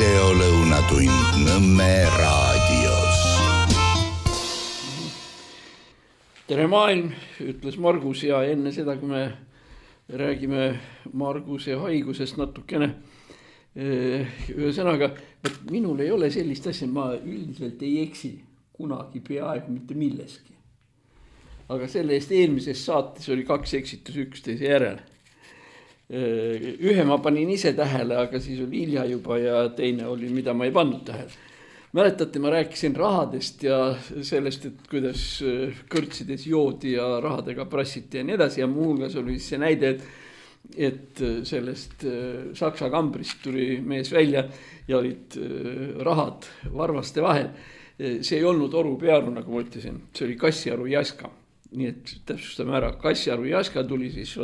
videolõunatund Nõmme raadios. Tere maailm, ütles Margus ja enne seda, kui me räägime Marguse haigusest natukene, ühesõnaga, et minul ei ole sellist asja, ma üldiselt ei eksi kunagi peaaegu mitte milleski. Aga selle eest eelmises saates oli 2 eksitus üksteise järel. Ühe ma panin ise tähele, aga siis oli hilja juba ja teine oli, mida ma ei pannud tähele. Mäletate, ma rääkisin rahadest ja sellest, et kuidas kõrtsides joodi ja rahadega prassiti ja nii edasi ja muuhulgas oli see näide, et sellest Saksa kambrist tuli mees välja ja olid rahad varvaste vahel. See ei olnud Oru Pearu, nagu ma ütlesin, see oli Kassiaru Jaska. Nii et täpsustame ära, Kassiaru Jaska tuli siis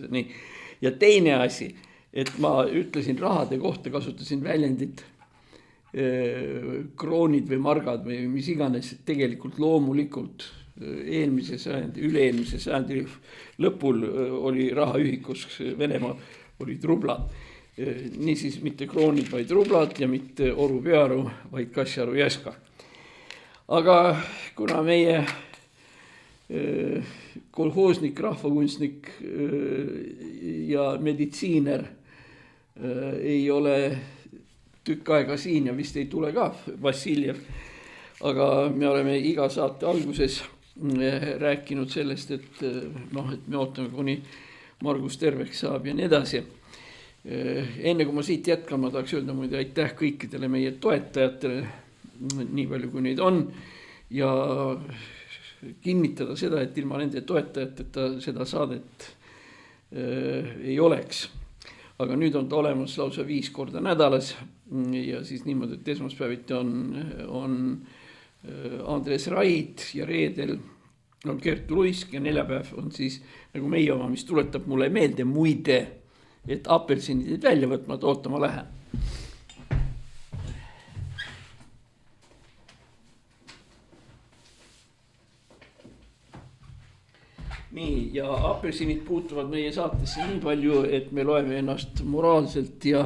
nii. Ja teine asi, et ma ütlesin rahade kohta, kasutasin väljendit kroonid või margad või mis iganes, tegelikult loomulikult eelmise sajandi, üle-eelmise sajandi lõpul oli rahaühikus Venemaa, olid rublad. Niisiis mitte kroonid, vaid rublad ja mitte Oru Pearu, vaid Kassiaru Jaska. Aga kuna meie kolhoosnik, rahvakunstnik ja meditsiiner ei ole tükk aega siin ja vist ei tule ka Vassiljev, aga me oleme iga saate alguses rääkinud sellest, et me ootame, kuni Margus terveks saab ja nii edasi. Enne kui ma siit jätkan, ma tahaks öelda muide aitäh kõikidele meie toetajatele, nii palju kui neid on, ja kinnitada seda, et ilma nende toetajateta seda saadet ei oleks. Aga nüüd on ta olemas lausa 5 korda nädalas ja siis niimoodi, et esmaspäeviti on Andres Raid ja reedel on Kertu Luisk ja neljapäev on siis nagu meie oma, mis tuletab mulle meelde muide, et apelsinid välja võtma, et ootama lähen. Nii, ja apelsinid puutuvad meie saatesse nii palju, et me loeme ennast moraalselt ja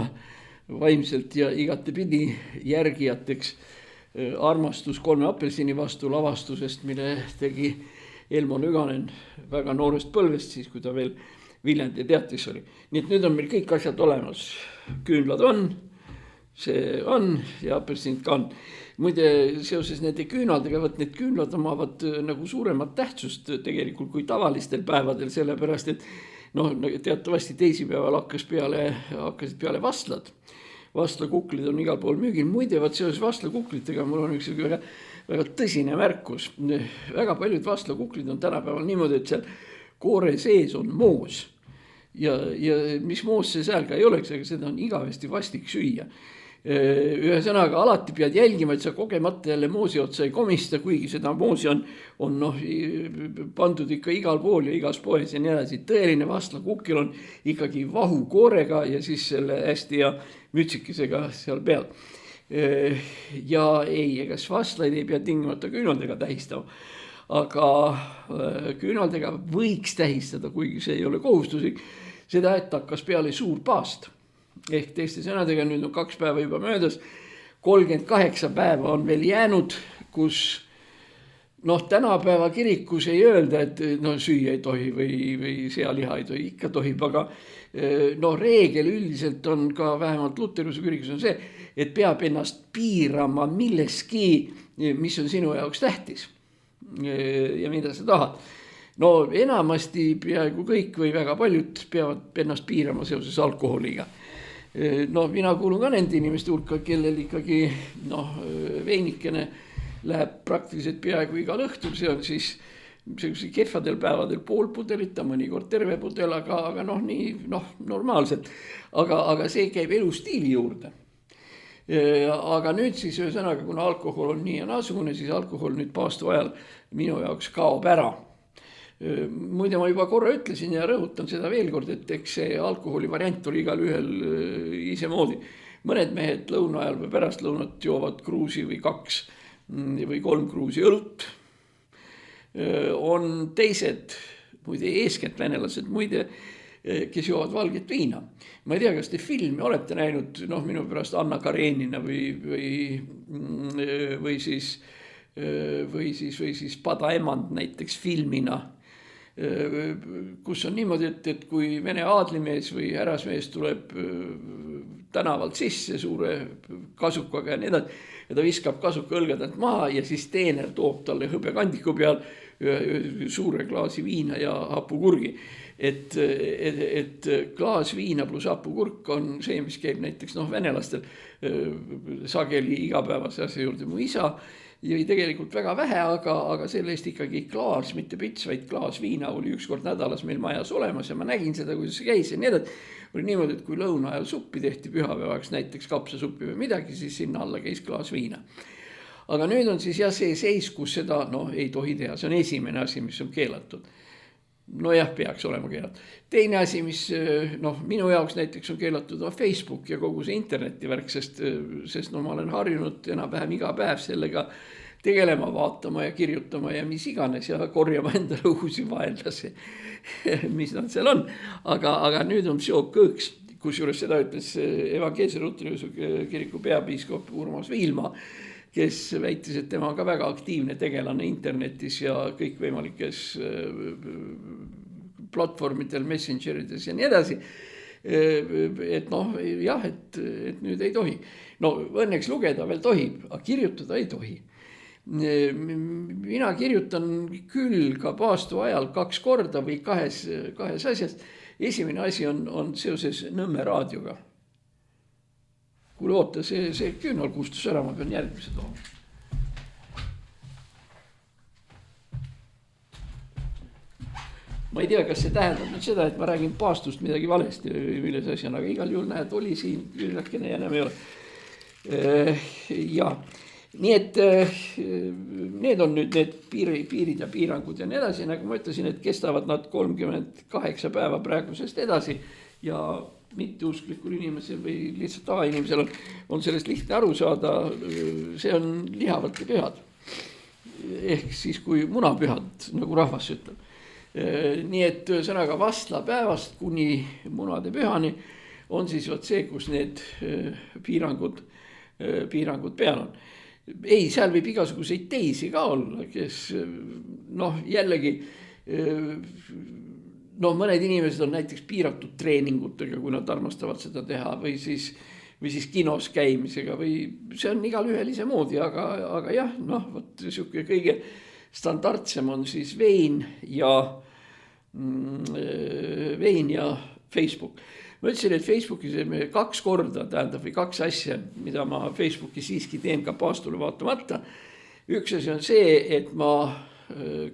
vaimselt ja igatepidi järgijateks. Armastus 3 apelsini vastu lavastusest, mille tegi Elmo Nüganen väga noorest põlvest, siis kui ta veel Viljandi teatris oli. Nii et nüüd on meil kõik asjad olemas. Küünlad on, see on ja apelsinid ka on. Muide, seoses nende küünaldega, need küünlad omavad nagu suuremat tähtsust tegelikult kui tavalistel päevadel, sellepärast, et teatavasti teisipäeval hakkasid peale vastlad. Vastlakuklid on igal pool müügil. Muide, seoses vastlakuklitega mul on üks väga, väga tõsine märkus. Väga paljud vastlakuklid on tänapäeval niimoodi, et seal koore sees on moos. Ja mis moos see seal ka ei oleks, aga seda on igavesti vastik süüa. Ühesõnaga alati pead jälgima, et sa kogemata jälle moosi otsa ei komista, kuigi seda moosi on pandud ikka igal pool ja igas poes ja nii edasi. Tõeline vastlakukil on ikkagi vahu koorega ja siis selle hästi ja mütsikesega seal peal. Ja kas vastlaid ei pea tingimata küünaldega tähistama, aga küünaldega võiks tähistada, kuigi see ei ole kohustuslik, seda, et hakkas peale suur paast. Ehk teiste sõnadega nüüd on 2 päeva juba möödas, 38 päeva on veel jäänud, kus tänapäeva kirikus ei öelda, et süüa ei tohi või sealiha ei tohi, ikka tohib, aga reegel üldiselt on ka vähemalt Luteruse kirikus on see, et peab ennast piirama milleski, mis on sinu jaoks tähtis ja mida sa tahad. Enamasti peaaegu kõik või väga paljud peavad ennast piirama seoses alkoholiga. Mina kuulun ka nende inimeste hulka, kellel ikkagi veinikene läheb praktiliselt peaaegu igal õhtul, see on siis kehvadel päevadel pool pudelit, mõnikord terve pudel, aga normaalselt, aga see käib elustiili juurde. Aga nüüd siis ühesõnaga, kuna alkohol on nii ja naasugune, siis alkohol nüüd paastu ajal minu jaoks kaob ära. Muide, ma juba korra ütlesin ja rõhutan seda veel kord, et eks see alkoholi variant oli igal ühel ise moodi. Mõned mehed lõuna ajal või pärast lõunat joovad kruusi või 2 või 3 kruusi õlut. On teised, muide eeskätt venelased, muide kes joovad valget viina. Ma ei tea, kas te filmi olete näinud, noh minu pärast Anna Karenina või siis Pada emand näiteks filmina, kus on niimoodi, et kui Vene aadlimees või härrasmees tuleb tänavalt sisse suure kasukaga ja nii edasi, ja ta viskab kasuka õlgadelt maha ja siis teener toob talle hõbekandiku peal suure klaasi viina ja hapukurgi. Et klaas viina pluss hapukurk on see, mis käib näiteks venelastel sageli igapäevase asja juurde. Mu isa jõi tegelikult väga vähe, aga selle eest ikkagi klaas, mitte pits, vaid klaas viina oli üks kord nädalas meil majas olemas ja ma nägin seda, kuidas see käis ja nii edasi. Oli niimoodi, et kui lõuna ajal suppi tehti pühapäevaks näiteks kapsasuppi või midagi, siis sinna alla käis klaas viina. Aga nüüd on siis see seis, kus seda ei tohi teha. See on esimene asi, mis on keelatud. Nojah, peaks olema keelatud. Teine asi, mis minu jaoks näiteks on keelatud Facebook ja kogu see internetivärk, sest ma olen harjunud enam-vähem iga päev sellega tegelema, vaatama ja kirjutama ja mis iganes ja korjama endale uusi vaenlasi, mis nad seal on. Aga nüüd on seog kõõks, kusjuures seda ütles evangeelse Luteri kiriku peapiiskop Urmas Viilma, kes väitis, et tema on ka väga aktiivne tegelane internetis ja kõikvõimalikes platvormidel, messengerides ja nii edasi. Et nüüd ei tohi. Õnneks lugeda veel tohib, aga kirjutada ei tohi. Mina kirjutan küll ka paastu ajal 2 korda või kahes asjast. Esimene asi on seoses Nõmme raadioga. Kuule oota, see küünal kustus ära, ma pean järgmise tooma. Ma ei tea, kas see tähendab nüüd seda, et ma räägin paastust midagi valesti, milles asi on, aga igal juhul näed, oli siin küünakene ja enam ei ole. Ja, nii et need on nüüd need piirid ja piirangud ja nii edasi, nagu ma ütlesin, et kestavad nad 38 päeva praegusest edasi ja mitteusklikul inimesel või lihtsalt tavainimesel on sellest lihtne aru saada, see on lihavalt ja pühad. Ehk siis kui munapühad, nagu rahvas ütleb. Nii et sõnaga vastlapäevast kuni munade pühani on siis see, kus need piirangud peal on. Ei, seal võib igasuguseid teisi ka olla, kes jällegi mõned inimesed on näiteks piiratud treeningutega, kui nad armastavad seda teha või siis kinos käimisega või see on igal ühel ise moodi, aga jah, selline kõige standardsem on siis vein ja Facebook. Ma ütlesin, et Facebookis 2 korda, tähendab või 2 asja, mida ma Facebookis siiski teen ka paastule vaatamata. Üks asi on see, et ma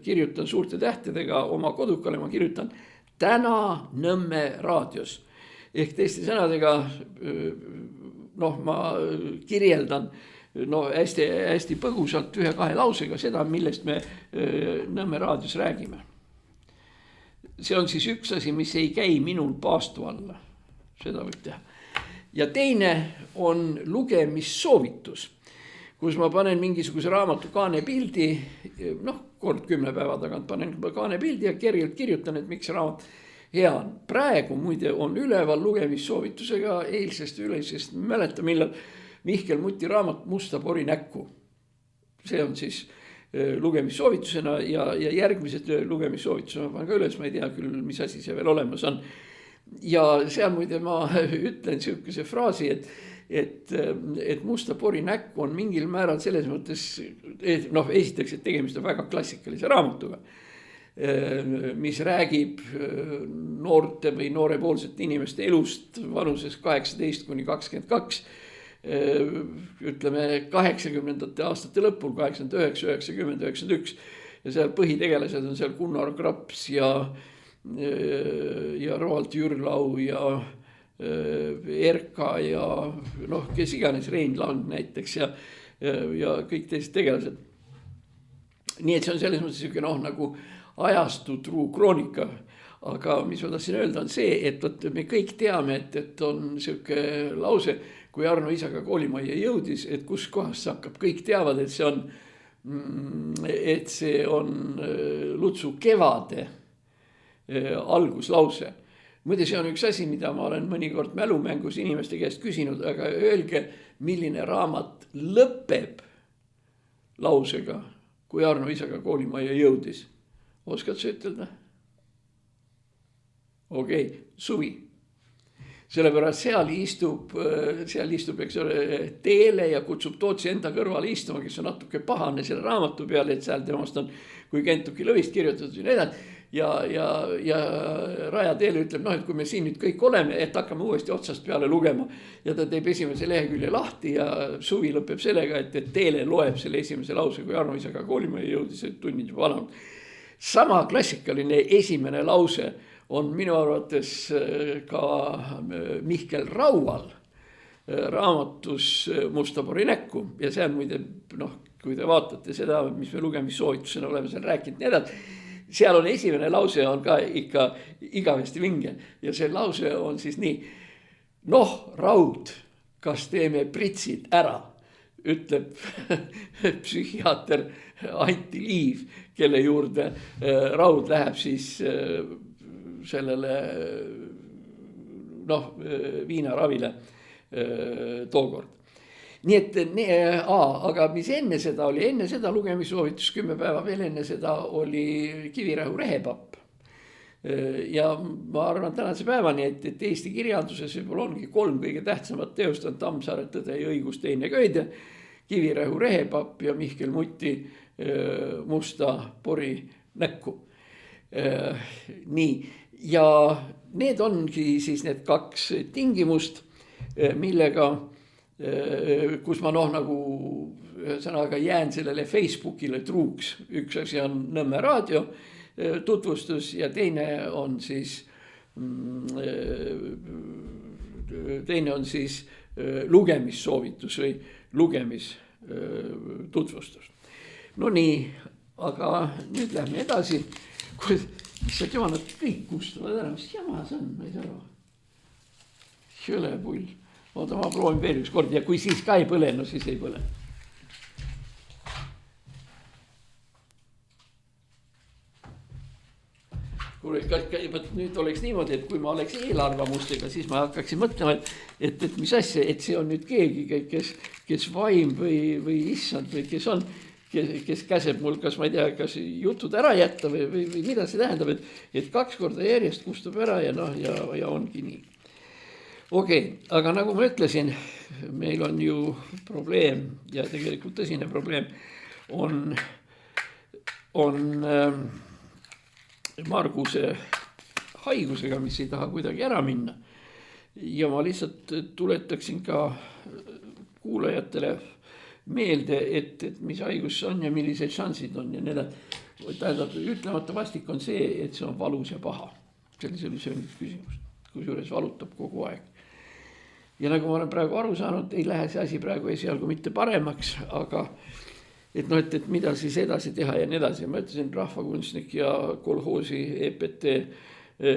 kirjutan suurte tähtedega oma kodukale, ma kirjutan täna Nõmme raadios. Ehk teiste sõnadega, ma kirjeldan hästi põgusalt 1-2 lausega seda, millest me Nõmme raadios räägime. See on siis üks asi, mis ei käi minul paastu alla. Seda võib teha. Ja teine on lugemissoovitus, kus ma panen mingisuguse raamatu kaanepildi, kord 10 päeva tagant panen kaanepildi ja kergelt kirjutan, et miks raamat hea on. Praegu muide on üleval lugemissoovitusega eilsest üleisest, mäleta millal Mihkel Muti raamat Musta pori näkku. See on siis lugemissoovitusena ja järgmised lugemissoovitusena ma panen ka üles, ma ei tea küll, mis asi see veel olemas on. Ja seal muide ma ütlen sihukese fraasi, et musta pori näkku on mingil määral selles mõttes, esiteks, et tegemist on väga klassikalise raamatuga, mis räägib noorte või noorepoolsete inimeste elust vanuses 18-22, ütleme 80ndate aastate lõpul, 89, 90, 91 ja seal põhitegelased on seal Gunnar Graps ja Roald Jürlau ja Erka ja kes iganes, Rein Lang näiteks ja kõik teised tegelased. Nii et see on selles mõttes nagu ajastu truu kroonika, aga mis ma tahtsin öelda on see, et me kõik teame, et on selline lause, kui Arno isaga koolimajja jõudis, et kus kohast see hakkab, kõik teavad, et see on Lutsu kevade alguslause. muide, see on üks asi, mida ma olen mõnikord mälumängus inimeste käest küsinud, aga öelge, milline raamat lõpeb lausega, kui Arno isaga koolimajja jõudis. Oskad sa ütelda? Okei, Suvi. Sellepärast seal istub, eks ole, Teele ja kutsub Tootsi enda kõrvale istuma, kes on natuke pahane selle raamatu peale, et seal temast on kui Kentucky Lõvist kirjutatud ja need. Ja Raja Teele ütleb, et kui me siin nüüd kõik oleme, et hakkame uuesti otsast peale lugema. Ja ta teeb esimese lehekülje lahti ja Suvi lõpeb sellega, et Teele loeb selle esimese lause, kui Arno isaga koolimaja jõudis, et tunnid juba valanud. Sama klassikaline esimene lause on minu arvates ka Mihkel Raual raamatus Mustapori näkku. Ja see on muide, kui te vaatate seda, mis me lugemissoovitusena oleme seal rääkinud, nii edasi. Seal on esimene lause on ka ikka igavesti vinge ja see lause on siis nii. Raud, kas teeme pritsid ära, ütleb psühhiaater Anti Liiv, kelle juurde Raud läheb siis sellele viinaravile tookord. Nii et, aga mis enne seda oli, enne seda lugemissoovitus 10 päeva veel enne seda oli Kivirähu rehepapp. Ja ma arvan tänase päevani, et Eesti kirjanduses võib-olla ongi 3 kõige tähtsamat teost on Tammsaare Tõde ja õigus teine köide, Kivirähu rehepapp ja Mihkel Muti Musta pori näkku. Nii, ja need ongi siis need 2 tingimust, millega kus ma nagu sõnaga jään sellele Facebookile truuks. Üks asi on Nõmme raadio tutvustus ja teine on siis lugemissoovitus või lugemistutvustus. No nii, aga nüüd lähme edasi. Issand jumal, nad kõik kustuvad ära, mis jama see on, ma ei saa aru. Jõle pull. Oota, ma proovin veel üks kord ja kui siis ka ei põle, no siis ei põle. Nüüd oleks niimoodi, et kui ma oleks eelarvamustega, siis ma hakkaksin mõtlema, et mis asja, et see on nüüd keegi, kes vaim või issand või kes käseb mul, kas ma ei tea, kas jutud ära jätta või mida see tähendab, et 2 korda järjest kustub ära ja ongi nii. Okei, aga nagu ma ütlesin, meil on ju probleem ja tegelikult tõsine probleem on Marguse haigusega, mis ei taha kuidagi ära minna. Ja ma lihtsalt tuletaksin ka kuulajatele meelde, et mis haigus on ja millised šansid on ja need. Tähendab, ütlemata vastik on see, et see on valus ja paha. See oli üks küsimus, kusjuures valutab kogu aeg. Ja nagu ma olen praegu aru saanud, ei lähe see asi praegu esialgu mitte paremaks, aga et mida siis edasi teha ja nii edasi. Ma ütlesin, rahvakunstnik ja kolhoosi EPT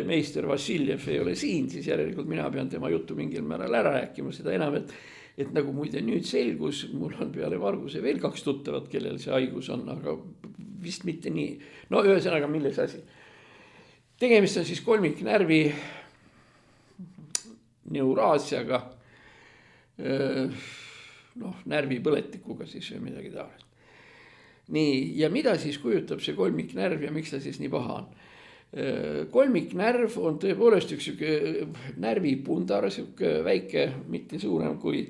meister Vassiljev ei ole siin, siis järelikult mina pean tema juttu mingil määral ära rääkima. Seda enam, et nagu muide nüüd selgus, mul on peale Marguse veel 2 tuttavat, kellel see haigus on, aga vist mitte nii. No ühesõnaga, milles asi. Tegemist on siis kolmiknärvi neuraasiaga, närvipõletikuga siis või midagi taolist. Nii, ja mida siis kujutab see kolmiknärv ja miks ta siis nii paha on? Kolmiknärv on tõepoolest üks närvipundar, väike, mitte suurem kui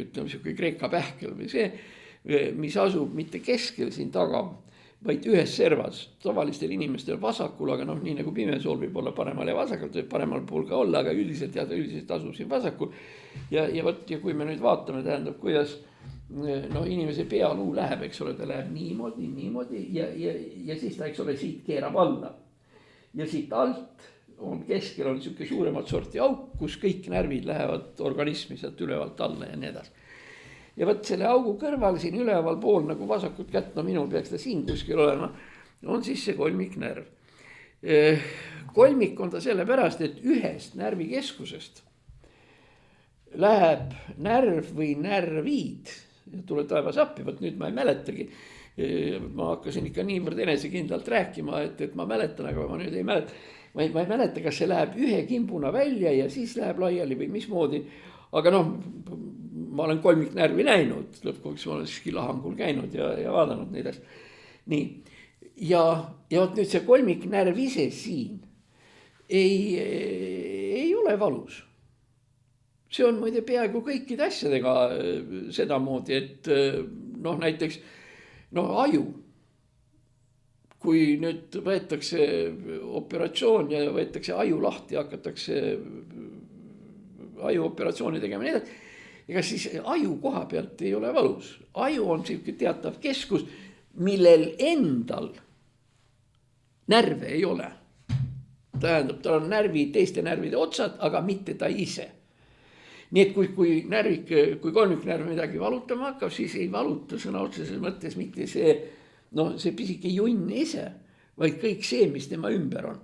ütleme Kreeka pähkel või see, mis asub mitte keskel siin taga, vaid ühes servas, tavalistel inimestel vasakul, aga nii nagu pimesool võib olla paremal ja vasakul, võib paremal pool ka olla, aga üldiselt asub siin vasakul. Ja kui me nüüd vaatame, tähendab, kuidas inimese pealuu läheb, eks ole, ta läheb niimoodi ja siis ta, eks ole, siit keerab alla. Ja siit alt on keskel on niisugune suuremat sorti auk, kus kõik närvid lähevad organismi sealt ülevalt alla ja nii edasi. Ja võt selle augu kõrval siin üleval pool nagu vasakut kätt, minul peaks ta siin kuskil olema, on siis see kolmiknärv. Kolmik on ta sellepärast, et ühest närvikeskusest läheb närv või närvid, tule taevas appi, võt nüüd ma ei mäletagi, ma hakkasin ikka niivõrd enesekindlalt rääkima, et ma mäletan, aga ma nüüd ei mäleta. Ma ei mäleta, kas see läheb ühe kimbuna välja ja siis läheb laiali või mismoodi. Aga noh, ma olen kolmiknärvi näinud, lõpuks ma olen siiski lahangul käinud ja vaadanud neid asju. Nii, ja nüüd see kolmiknärv ise siin ei ole valus. See on muide peaaegu kõikide asjadega sedamoodi, et noh, näiteks aju. Kui nüüd võetakse operatsioon ja võetakse aju lahti, hakatakse ajuoperatsiooni tegema nii, ega siis aju koha pealt ei ole valus. Aju on selline teatav keskus, millel endal närve ei ole. Tähendab, tal on teiste närvide otsad, aga mitte ta ise. Nii et kui kolmiknärv midagi valutama hakkab, siis ei valuta sõna otseses mõttes mitte see pisike junn ise, vaid kõik see, mis tema ümber on.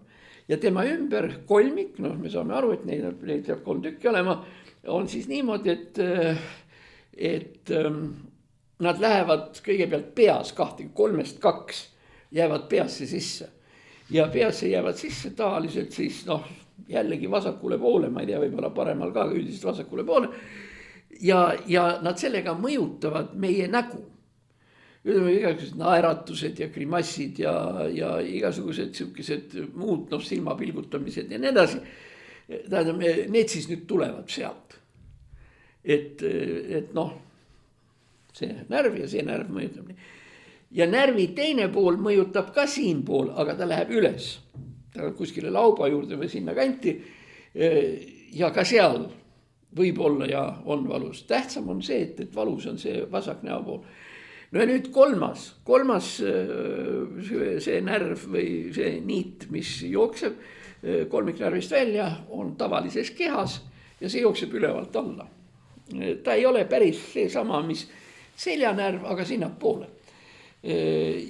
Ja tema ümber kolmik, me saame aru, et neid peab 3 tükki olema, on siis niimoodi, et nad lähevad kõigepealt peas 3-2 jäävad peasse sisse. Ja peasse jäävad sisse tavaliselt siis jällegi vasakule poole, ma ei tea, võib-olla paremal ka, üldiselt vasakule poole. Ja nad sellega mõjutavad meie nägu. Igasugused naeratused ja grimassid ja igasugused siukesed muud silmapilgutamised ja nii edasi. Tähendab, need siis nüüd tulevad sealt. Et see närv ja see närv mõjutab nii. Ja närvi teine pool mõjutab ka siin pool, aga ta läheb üles. Ta on kuskile lauba juurde või sinna kanti. Ja ka seal võib olla ja on valus. Tähtsam on see, et valus on see vasak näo pool. No ja nüüd kolmas see närv või see niit, mis jookseb kolmiknärvist välja, on tavalises kehas ja see jookseb ülevalt alla. Ta ei ole päris seesama, mis seljanärv, aga sinna poole.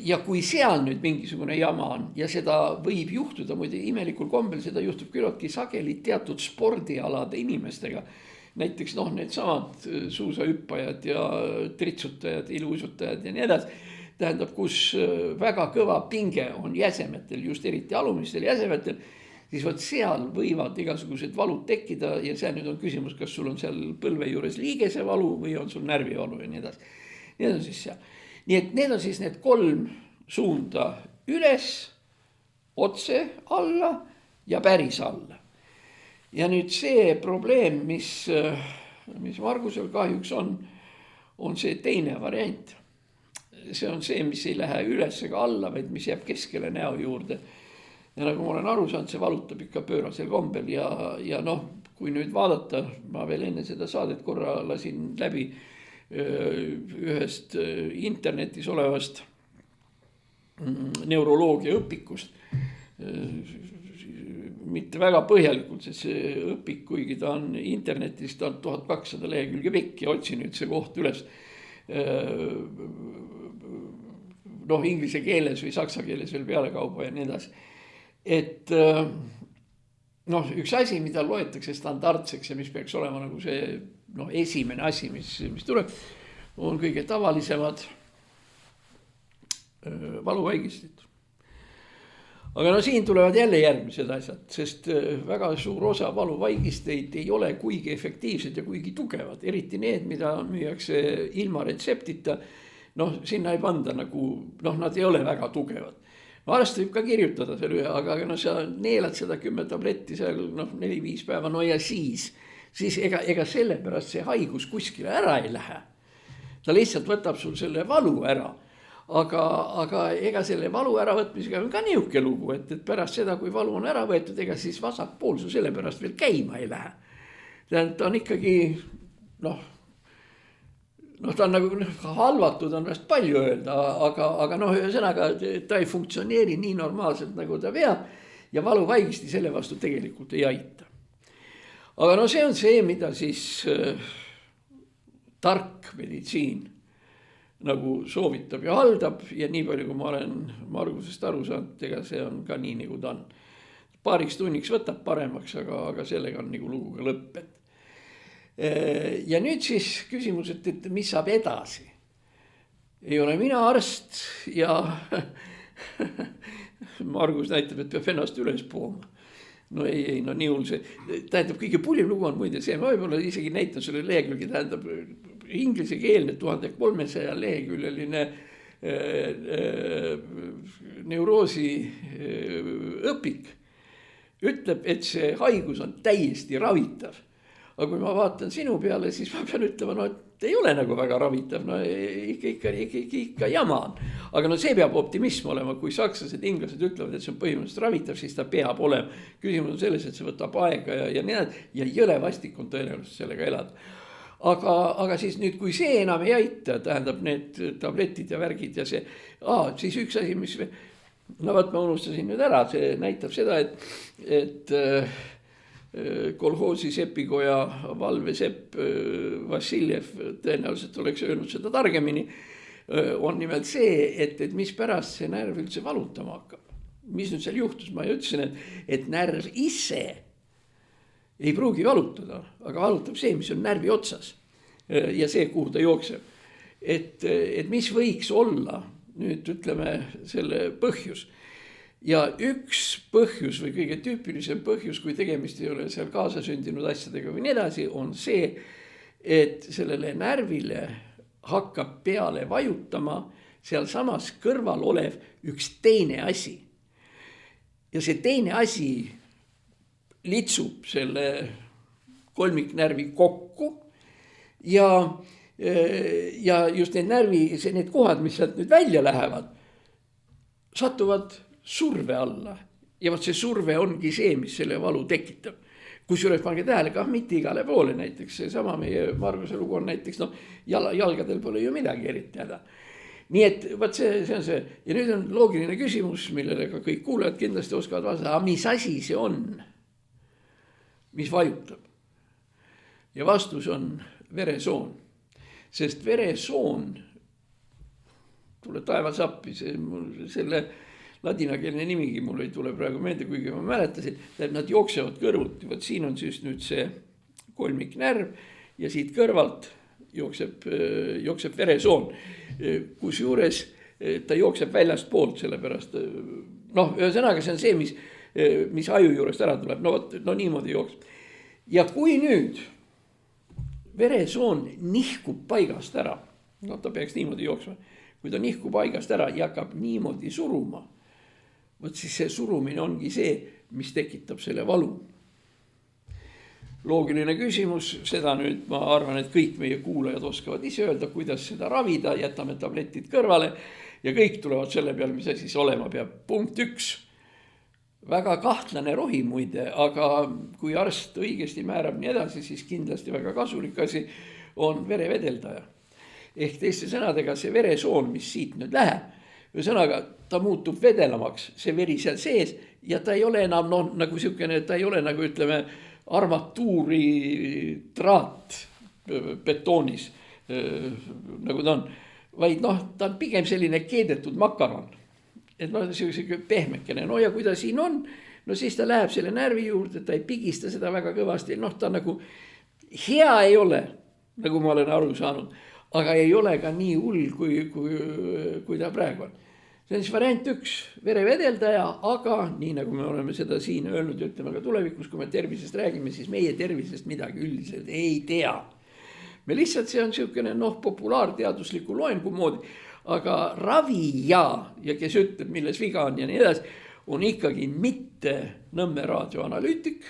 Ja kui seal nüüd mingisugune jama on ja seda võib juhtuda, muide imelikul kombel seda juhtub küllaltki sageli teatud spordialade inimestega. Näiteks need samad suusahüppajad ja tritsutajad, iluuisutajad ja nii edasi. Tähendab, kus väga kõva pinge on jäsemetel, just eriti alumistel jäsemetel, siis võt seal võivad igasugused valud tekkida ja see nüüd on küsimus, kas sul on seal põlve juures liigese valu või on sul närvivalu ja nii edasi. Need on siis seal. Nii et need on siis need 3 suunda üles, otse alla ja päris alla. Ja nüüd see probleem, mis Margusel kahjuks on see teine variant. See on see, mis ei lähe üles ega alla, vaid mis jääb keskele näo juurde. Ja nagu ma olen aru saanud, see valutab ikka pöörasel kombel ja kui nüüd vaadata, ma veel enne seda saadet korra lasin läbi ühest internetis olevast neuroloogia õpikust, mitte väga põhjalikult, sest see õpik, kuigi ta on internetis, ta on 1200 lehekülge pikk ja otsi nüüd see koht üles inglise keeles või saksa keeles veel pealekauba ja nii edasi. Et üks asi, mida loetakse standardseks ja mis peaks olema nagu see esimene asi, mis tuleb, on kõige tavalisemad valuvaigistid. Aga siin tulevad jälle järgmised asjad, sest väga suur osa valuvaigisteid ei ole kuigi efektiivsed ja kuigi tugevad. Eriti need, mida müüakse ilma retseptita, sinna ei panda nagu, nad ei ole väga tugevad. Varasti võib ka kirjutada selle ühe, aga sa neelad seda 10 tabletti seal 4-5 päeva, ja siis ega sellepärast see haigus kuskile ära ei lähe. Ta lihtsalt võtab sul selle valu ära. Aga ega selle valu äravõtmisega on ka niuke lugu, et pärast seda, kui valu on ära võetud, ega siis vasak pool su sellepärast veel käima ei lähe. Ta on ikkagi, ta on nagu halvatud on vast palju öelda, aga ühesõnaga ta ei funktsioneeri nii normaalselt, nagu ta veab ja valuvaigisti selle vastu tegelikult ei aita. Aga see on see, mida siis tark meditsiin nagu soovitab ja haldab ja nii palju, kui ma olen Margusest aru saanud, ega see on ka nii, nagu ta on. Paariks tunniks võtab paremaks, aga sellega on nagu lugu ka lõpped. Ja nüüd siis küsimus, et mis saab edasi? ei ole mina arst ja Margus näitab, et peab ennast üles pooma. No ei, no nii hull see. Tähendab, kõige pulim lugu on muide see, ma võib-olla isegi näitan sulle lehekülgi, tähendab inglisekeelne 1300 leheküljeline neuroosi õpik ütleb, et see haigus on täiesti ravitav. Aga kui ma vaatan sinu peale, siis ma pean ütlema, no et ei ole nagu väga ravitav, no ikka jama on. Aga no see peab optimism olema, kui sakslased, inglased ütlevad, et see on põhimõtteliselt ravitav, siis ta peab olema. Küsimus on selles, et see võtab aega ja nii edasi ja jõle vastik on tõenäoliselt sellega elada. Aga siis nüüd, kui see enam ei aita, tähendab need tabletid ja värgid ja see, siis üks asi, mis, no võt ma unustasin nüüd ära, see näitab seda, et kolhoosi sepikoja valvesepp Vassiljev tõenäoliselt oleks öelnud seda targemini, on nimelt see, et mis pärast see närv üldse valutama hakkab. Mis nüüd seal juhtus? Ma ütlesin, et närv ise ei pruugi valutada, aga valutab see, mis on närvi otsas ja see, kuhu ta jookseb. Et mis võiks olla nüüd ütleme selle põhjus. Ja üks põhjus või kõige tüüpilisem põhjus, kui tegemist ei ole seal kaasasündinud asjadega või nii edasi, on see, et sellele närvile hakkab peale vajutama seal samas kõrval olev üks teine asi. Ja see teine asi litsub selle kolmiknärvi kokku ja just need kohad, mis sealt nüüd välja lähevad, satuvad surve alla. Ja võt see surve ongi see, mis selle valu tekitab. Kusjuures pange tähele, mitte igale poole näiteks. See sama meie Marguse lugu on näiteks, jalgadel pole ju midagi eriti häda. Nii et võt see on see. Ja nüüd on loogiline küsimus, millele ka kõik kuulajad kindlasti oskavad vastata. Aga mis asi see on, mis vajutab? Ja vastus on veresoon. Sest veresoon, tule taevas appi, selle ladinakeelne nimigi mul ei tule praegu meelde, kuigi ma mäletasin, nad jooksevad kõrvuti. Võt siin on siis nüüd see kolmiknärv ja siit kõrvalt jookseb veresoon, kus juures ta jookseb väljast poolt, sellepärast, ühesõnaga see on see, mis aju juurest ära tuleb, no niimoodi jookseb. Ja kui nüüd veresoon nihkub paigast ära, ta peaks niimoodi jooksma, kui ta nihkub paigast ära ja hakkab niimoodi suruma, võt siis see surumine ongi see, mis tekitab selle valu. Loogiline küsimus, seda nüüd ma arvan, et kõik meie kuulajad oskavad ise öelda, kuidas seda ravida, jätame tabletid kõrvale ja kõik tulevad selle peal, mis siis olema peab. Punkt 1. Väga kahtlane rohi muide, aga kui arst õigesti määrab nii edasi, siis kindlasti väga kasulik asi on verevedeldaja. Ehk teiste sõnadega see veresoon, mis siit nüüd läheb, ühesõnaga ta muutub vedelamaks, see veri seal sees ja ta ei ole enam nagu siukene, ta ei ole nagu ütleme armatuuri traat betoonis, nagu ta on, vaid ta on pigem selline keedetud makaron. Et selline pehmekene, ja kui ta siin on, siis ta läheb selle närvi juurde, ta ei pigista seda väga kõvasti, ta nagu hea ei ole, nagu ma olen aru saanud, aga ei ole ka nii hull, kui ta praegu on. See on siis variant 1, verevedeldaja, aga nii nagu me oleme seda siin öelnud, ütleme ka tulevikus, kui me tervisest räägime, siis meie tervisest midagi üldiselt ei tea. Me lihtsalt see on selline populaarteadusliku loengu moodi, aga ravija, ja kes ütleb, milles viga on ja nii edasi, on ikkagi mitte Nõmme raadioanalüütik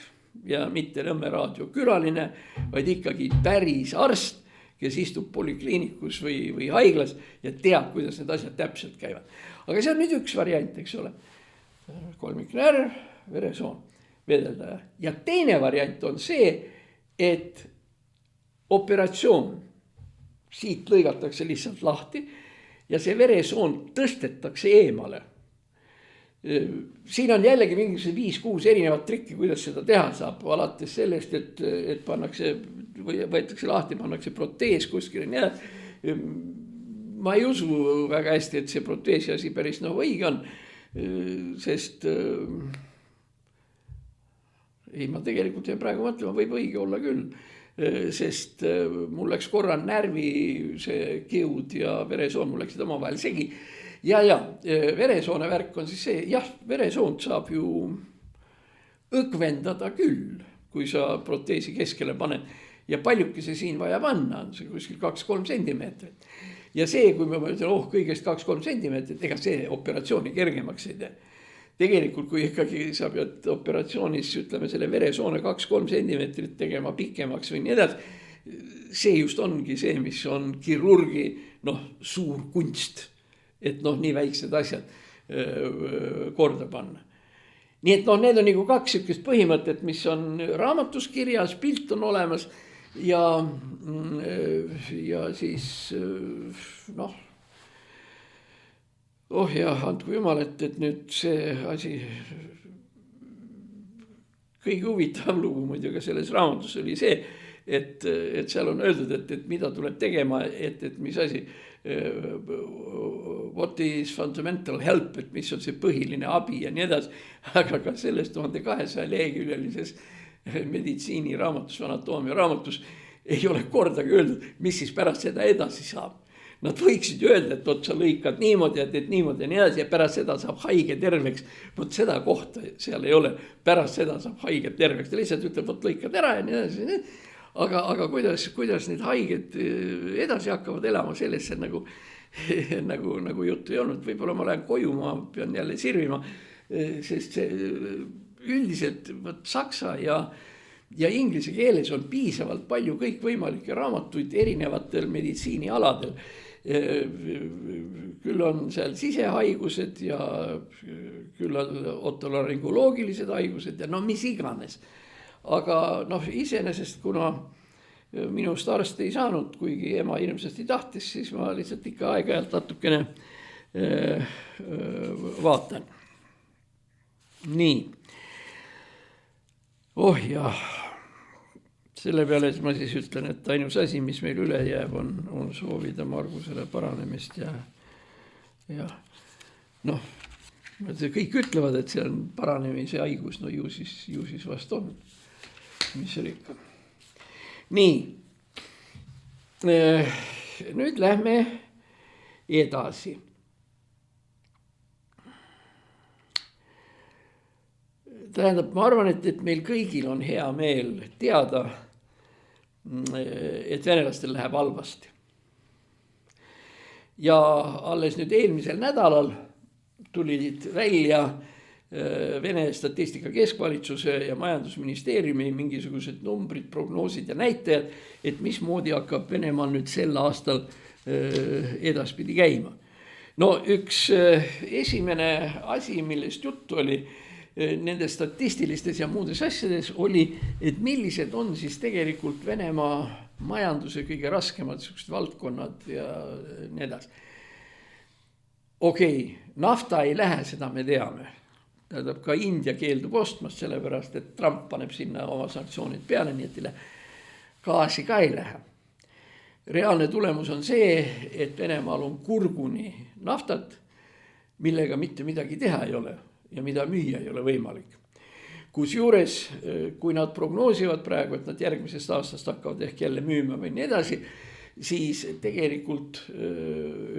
ja mitte Nõmme raadiokülaline, vaid ikkagi päris arst, kes istub polikliinikus või haiglas ja teab, kuidas need asjad täpselt käivad. Aga see on nüüd üks variant, eks ole. Kolmiknärv, veresoon, vedeldaja. Ja teine variant on see, et operatsioon siit lõigatakse lihtsalt lahti ja see veresoon tõstetakse eemale. Siin on jällegi mingisugused 5-6 erinevat trikki, kuidas seda teha saab, alates sellest, et pannakse, või võetakse lahti, pannakse protees kuskile. Ma ei usu väga hästi, et see proteesi asi päris õige on, sest ei, ma tegelikult praegu mõtlema, võib õige olla küll. sest mul läks korra närvi see kiud ja veresoon, mul läksid omavahel segi. Ja veresoone värk on siis see, jah, veresoont saab ju õgvendada küll, kui sa proteesi keskele paned. Ja paljuki see siin vaja panna on see kuskil 2-3 sentimeetrit. Ja see, kui ma ütlen, kõigest 2-3 sentimeetrit, ega see operatsiooni kergemaks ei tee. Tegelikult, kui ikkagi sa pead operatsioonis, ütleme, selle veresoone 2-3 sentimeetrit tegema pikemaks või nii edasi, see just ongi see, mis on kirurgi suur kunst, et nii väiksed asjad korda panna. Nii et need on nagu 2 sükest põhimõtet, mis on raamatus kirjas, pilt on olemas ja siis andku jumal, et nüüd see asi, kõige huvitav lugu muidugi selles raamatus oli see, et seal on öeldud, et mida tuleb tegema, et mis asi, what is fundamental help, et mis on see põhiline abi ja nii edasi, aga ka selles 1200 leheküljelises meditsiiniraamatus, anatoomia raamatus ei ole kordagi öeldud, mis siis pärast seda edasi saab. Nad võiksid öelda, et sa lõikad niimoodi ja teed niimoodi ja nii edasi ja pärast seda saab haige terveks. Vot seda kohta seal ei ole, pärast seda saab haige terveks. Ta lihtsalt ütleb, vot lõikad ära ja nii edasi. Aga kuidas need haiged edasi hakkavad elama, sellesse nagu juttu ei olnud. Võib-olla ma lähen koju, ma pean jälle sirvima, sest see üldiselt saksa ja inglise keeles on piisavalt palju kõikvõimalikke raamatuid erinevatel meditsiinialadel. Küll on seal sisehaigused ja küll on otolaryngoloogilised haigused ja mis iganes. Aga iseenesest, kuna minust arst ei saanud, kuigi ema hirmsasti tahtis, siis ma lihtsalt ikka aeg-ajalt natukene vaatan. Nii. Selle peale ma siis ütlen, et ainus asi, mis meil üle jääb, on soovida Margusele paranemist ja kõik ütlevad, et see on paranemise haigus, ju siis vast on, mis see ikka. Nii, nüüd lähme edasi. Tähendab, ma arvan, et meil kõigil on hea meel teada, et venelastel läheb halvasti. Ja alles nüüd eelmisel nädalal tulid välja Vene statistika keskvalitsuse ja majandusministeeriumi mingisugused numbrid, prognoosid ja näitajad, et mismoodi hakkab Venemaal nüüd sel aastal edaspidi käima. Üks esimene asi, millest juttu oli nendes statistilistes ja muudes asjades oli, et millised on siis tegelikult Venemaa majanduse kõige raskemad valdkonnad ja nii edasi. Nafta ei lähe, seda me teame. Tähendab, ka India keeldub ostmast, sellepärast, et Trump paneb sinna oma sanktsioonid peale, nii et gaasi ka ei lähe. Reaalne tulemus on see, et Venemaal on kurguni naftat, millega mitte midagi teha ei ole ja mida müüa ei ole võimalik. Kusjuures, kui nad prognoosivad praegu, et nad järgmisest aastast hakkavad ehk jälle müüma või nii edasi, siis tegelikult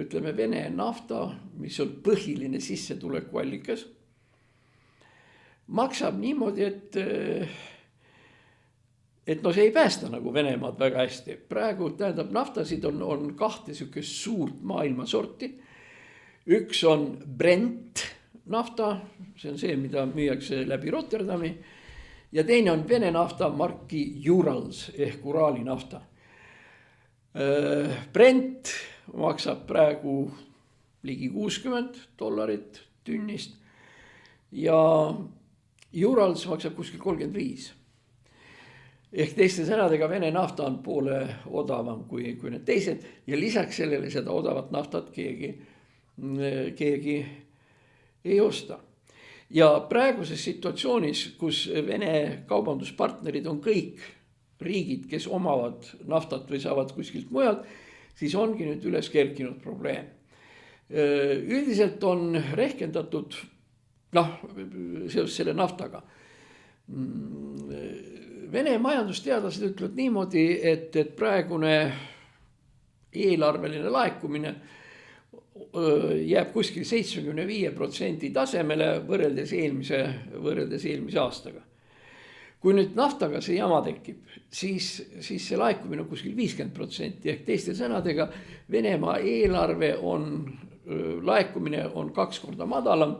ütleme Vene nafta, mis on põhiline sissetulekuallikas, maksab niimoodi, et see ei päästa nagu Venemaad väga hästi. Praegu tähendab naftasid on 2 sükest suurt maailmasorti. Üks on Brent nafta, see on see, mida müüakse läbi Rotterdami, ja teine on Vene nafta marki Urals ehk Uraali nafta. Brent maksab praegu ligi $60 tünnist ja Urals maksab kuskil 35. Ehk teiste sõnadega Vene nafta on poole odavam kui need teised ja lisaks sellele seda odavat naftat keegi ei osta. Ja praeguses situatsioonis, kus Vene kaubanduspartnerid on kõik riigid, kes omavad naftat või saavad kuskilt mujalt, siis ongi nüüd üles kerkinud probleem. Üldiselt on rehkendatud seoses selle naftaga. Vene majandusteadlased ütlevad niimoodi, et praegune eelarveline laekumine jääb kuskil 75% tasemele võrreldes eelmise aastaga. Kui nüüd naftaga see jama tekib, siis see laekumine on kuskil 50%, ehk teiste sõnadega Venemaa eelarve laekumine on 2 korda madalam,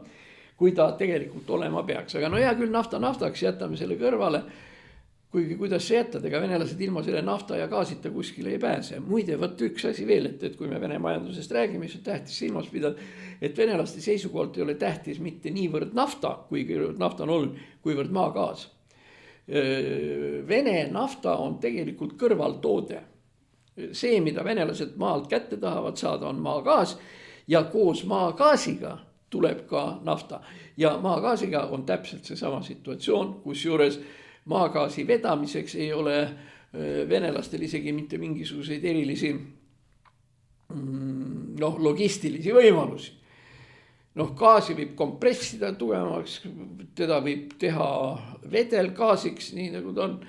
kui ta tegelikult olema peaks. Aga no hea küll, naftaks jätame selle kõrvale, kuigi kuidas see jättad, ega venelased ilma selle nafta ja gaasita kuskile ei pääse. Muide, võt üks asi veel, et kui me Vene majandusest räägime, mis on tähtis silmas pidada, et venelaste seisukohalt ei ole tähtis mitte niivõrd nafta, kuigi nafta on oluline, kuivõrd maagaas. Vene nafta on tegelikult kõrvaltoode. See, mida venelased maalt kätte tahavad saada, on maagaas ja koos maagaasiga tuleb ka nafta. Ja maagaasiga on täpselt seesama situatsioon, kus juures maagaasi vedamiseks ei ole venelastel isegi mitte mingisuguseid erilisi logistilisi võimalusi. Gaasi võib kompressida tugevamaks, teda võib teha vedelgaasiks, nii nagu ta on.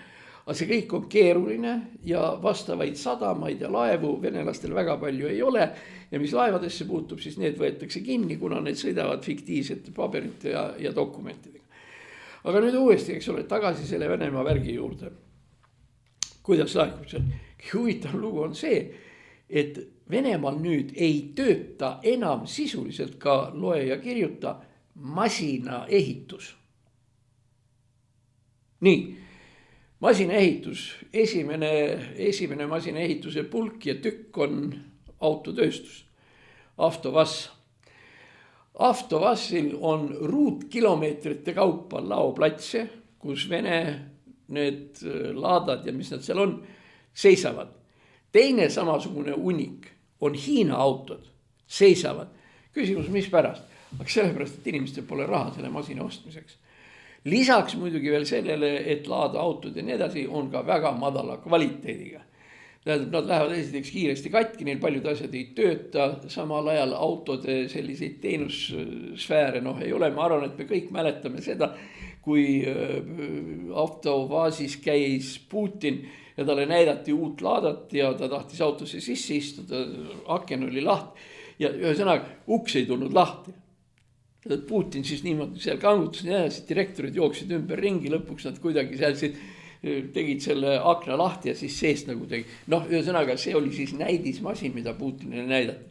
Aga see kõik on keeruline ja vastavaid sadamaid ja laevu venelastel väga palju ei ole. Ja mis laevadesse puutub, siis need võetakse kinni, kuna need sõidavad fiktiivsete paberite ja dokumentidega. Aga nüüd uuesti, eks ole, tagasi selle Venemaa värgi juurde. Kuidas laekub seal? Huvitav lugu on see, et Venemaal nüüd ei tööta enam sisuliselt ka loe ja kirjuta masinaehitus. Nii, masinaehitus, esimene masinaehituse pulk ja tükk on autotööstus, Avtovas. Avtovassil on ruutkilomeetrite kaupa laoplatse, kus Vene need laadad ja mis nad seal on, seisavad. Teine samasugune unik on Hiina autod, seisavad. Küsimus, mis pärast? Aga sellepärast, et inimestel pole raha selle masina ostmiseks. Lisaks muidugi veel sellele, et laada autod ja nii edasi on ka väga madala kvaliteediga. Nad lähevad esiteks kiiresti katki, neil paljud asjad ei tööta, samal ajal autode selliseid teenussfääre ei ole. Ma arvan, et me kõik mäletame seda, kui Avtovaasis käis Putin ja talle näidati uut laadat ja ta tahtis autosse sisse istuda, aken oli lahti ja ühesõnaga uks ei tulnud lahti. Putin siis niimoodi seal kangutas, direktorid jooksid ümber ringi, lõpuks nad kuidagi seal tegid selle akna lahti ja siis seest nagu tegi. Ühesõnaga see oli siis näidismasin, mida Putinile näidati.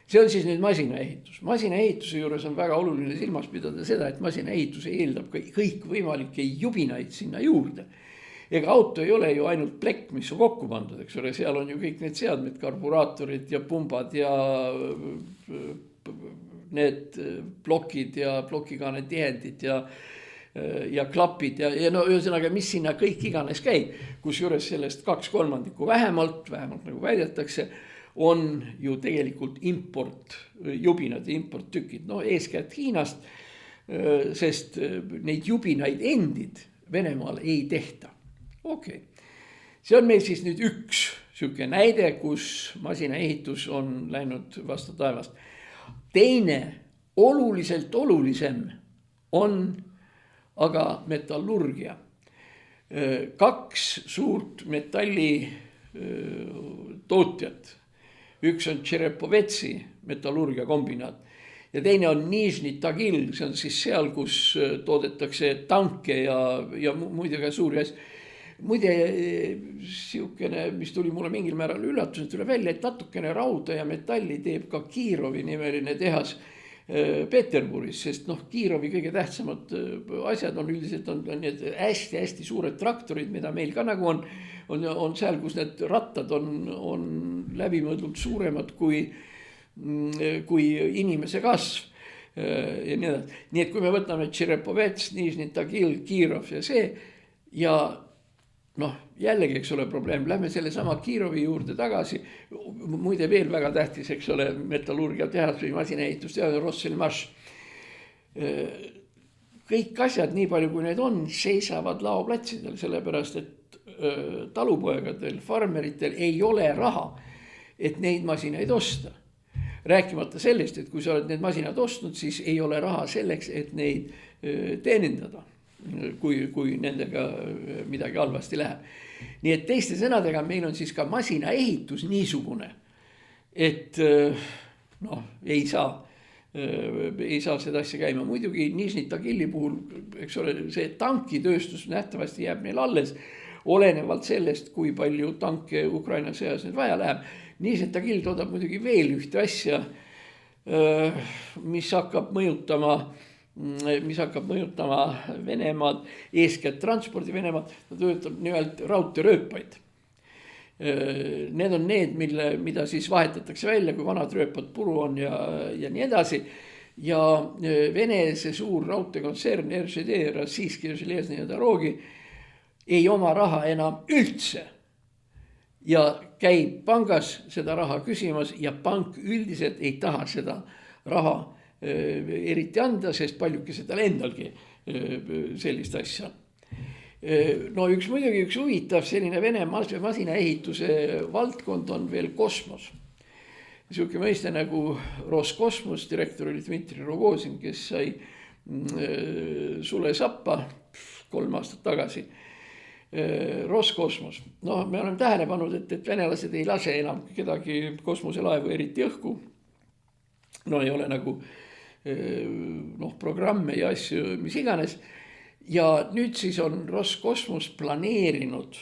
See on siis nüüd masinaehitus. Masinaehituse juures on väga oluline silmas pidada seda, et masinaehitus eeldab kõik võimalikke jubinaid sinna juurde. Ega auto ei ole ju ainult plekk, mis on kokku pandud, eks ole, seal on ju kõik need seadmed, karburaatorid ja pumbad ja need plokid ja plokikaane tihendid ja klapid ja ühesõnaga, mis sinna kõik iganes käib, kus juures sellest 2/3 vähemalt nagu väidetakse, on ju tegelikult jubinad ja importtükid, eeskätt Hiinast, sest neid jubinaid endid Venemaal ei tehta. Okei. See on meil siis nüüd üks selline näide, kus masinaehitus on läinud vastu taevast. Teine oluliselt olulisem on aga metallurgia. 2 suurt metalli tootjat. Üks on Tšerepovetsi metallurgia kombinaat ja teine on Nižni Tagil, see on siis seal, kus toodetakse tanke ja muide ka suuri asju. Muide, siukene, mis tuli mulle mingil määral üllatusena, tuli välja, et natukene rauda ja metalli teeb ka Kiirovi nimeline tehas Peterburis, sest Kiirovi kõige tähtsamad asjad on üldiselt on need hästi suured traktorid, mida meil ka nagu on seal, kus need rattad on läbimõeldult suuremad kui inimese kasv. Ja nii et kui me võtame Tšerepovets, Nižni Tagil, Kiirov ja see ja jällegi, eks ole, probleem, lähme selle sama Kiirovi juurde tagasi, muide veel väga tähtis, eks ole, metallurgia tehas või masinaehitus, Rosselmash. Kõik asjad, nii palju kui need on, seisavad laoplatsidel, sellepärast, et talupoegadel, farmeritel ei ole raha, et neid masinaid osta. Rääkimata sellest, et kui sa oled need masinad ostnud, siis ei ole raha selleks, et neid teenindada. kui nendega midagi halvasti läheb. Nii et teiste sõnadega meil on siis ka masinaehitus niisugune, et noh, ei saa seda asja käima. Muidugi Nižni Tagili puhul, eks ole, see tankitööstus nähtavasti jääb meil alles, olenevalt sellest, kui palju tanke Ukraina sõjas nüüd vaja läheb. Nižni Tagil toodab muidugi veel ühte asja, mis hakkab mõjutama Venemaad, eeskätt transpordi Venemaad, ta töötab nimelt raudteerööpaid. Need on need, mida siis vahetatakse välja, kui vanad rööpad puru on ja nii edasi. Ja Vene see suur raudteekontsern RŽD, Rossijski Železnõi Dorogi, ei oma raha enam üldse. Ja käib pangas seda raha küsimas ja pank üldiselt ei taha seda raha eriti anda, sest paljugi seda endalgi sellist asja. No muidugi üks huvitav selline Vene masinaehituse valdkond on veel kosmos. Niisugune mõiste nagu Roskosmos, direktor oli Dmitri Rogozin, kes sai sule sappa 3 aastat tagasi. Roskosmos. No me oleme tähele pannud, et venelased ei lase enam kedagi kosmoselaevu eriti õhku. No ei ole nagu programme ja asju, mis iganes. Ja nüüd siis on Roskosmos planeerinud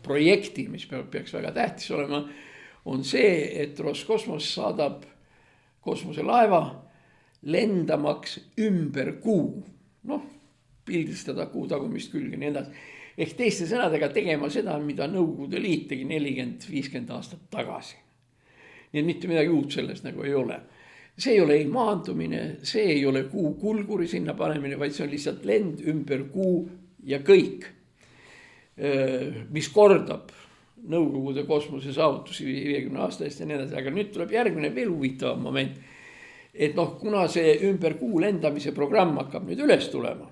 projekti, mis peaks väga tähtis olema, on see, et Roskosmos saadab kosmoselaeva lendamaks ümber kuu. Pildistada kuu tagumist külge nii edasi. Ehk teiste sõnadega tegema seda, mida Nõukogude Liit tegi 40-50 aastat tagasi. Nii et mitte midagi uut sellest nagu ei ole. See ei ole ei maandumine, see ei ole kuu kulguri sinna panemine, vaid see on lihtsalt lend ümber kuu ja kõik, mis kordab Nõukogude kosmose saavutusi 50 aasta eest ja nii edasi. Aga nüüd tuleb järgmine veel huvitav moment, et kuna see ümber kuu lendamise programm hakkab nüüd üles tulema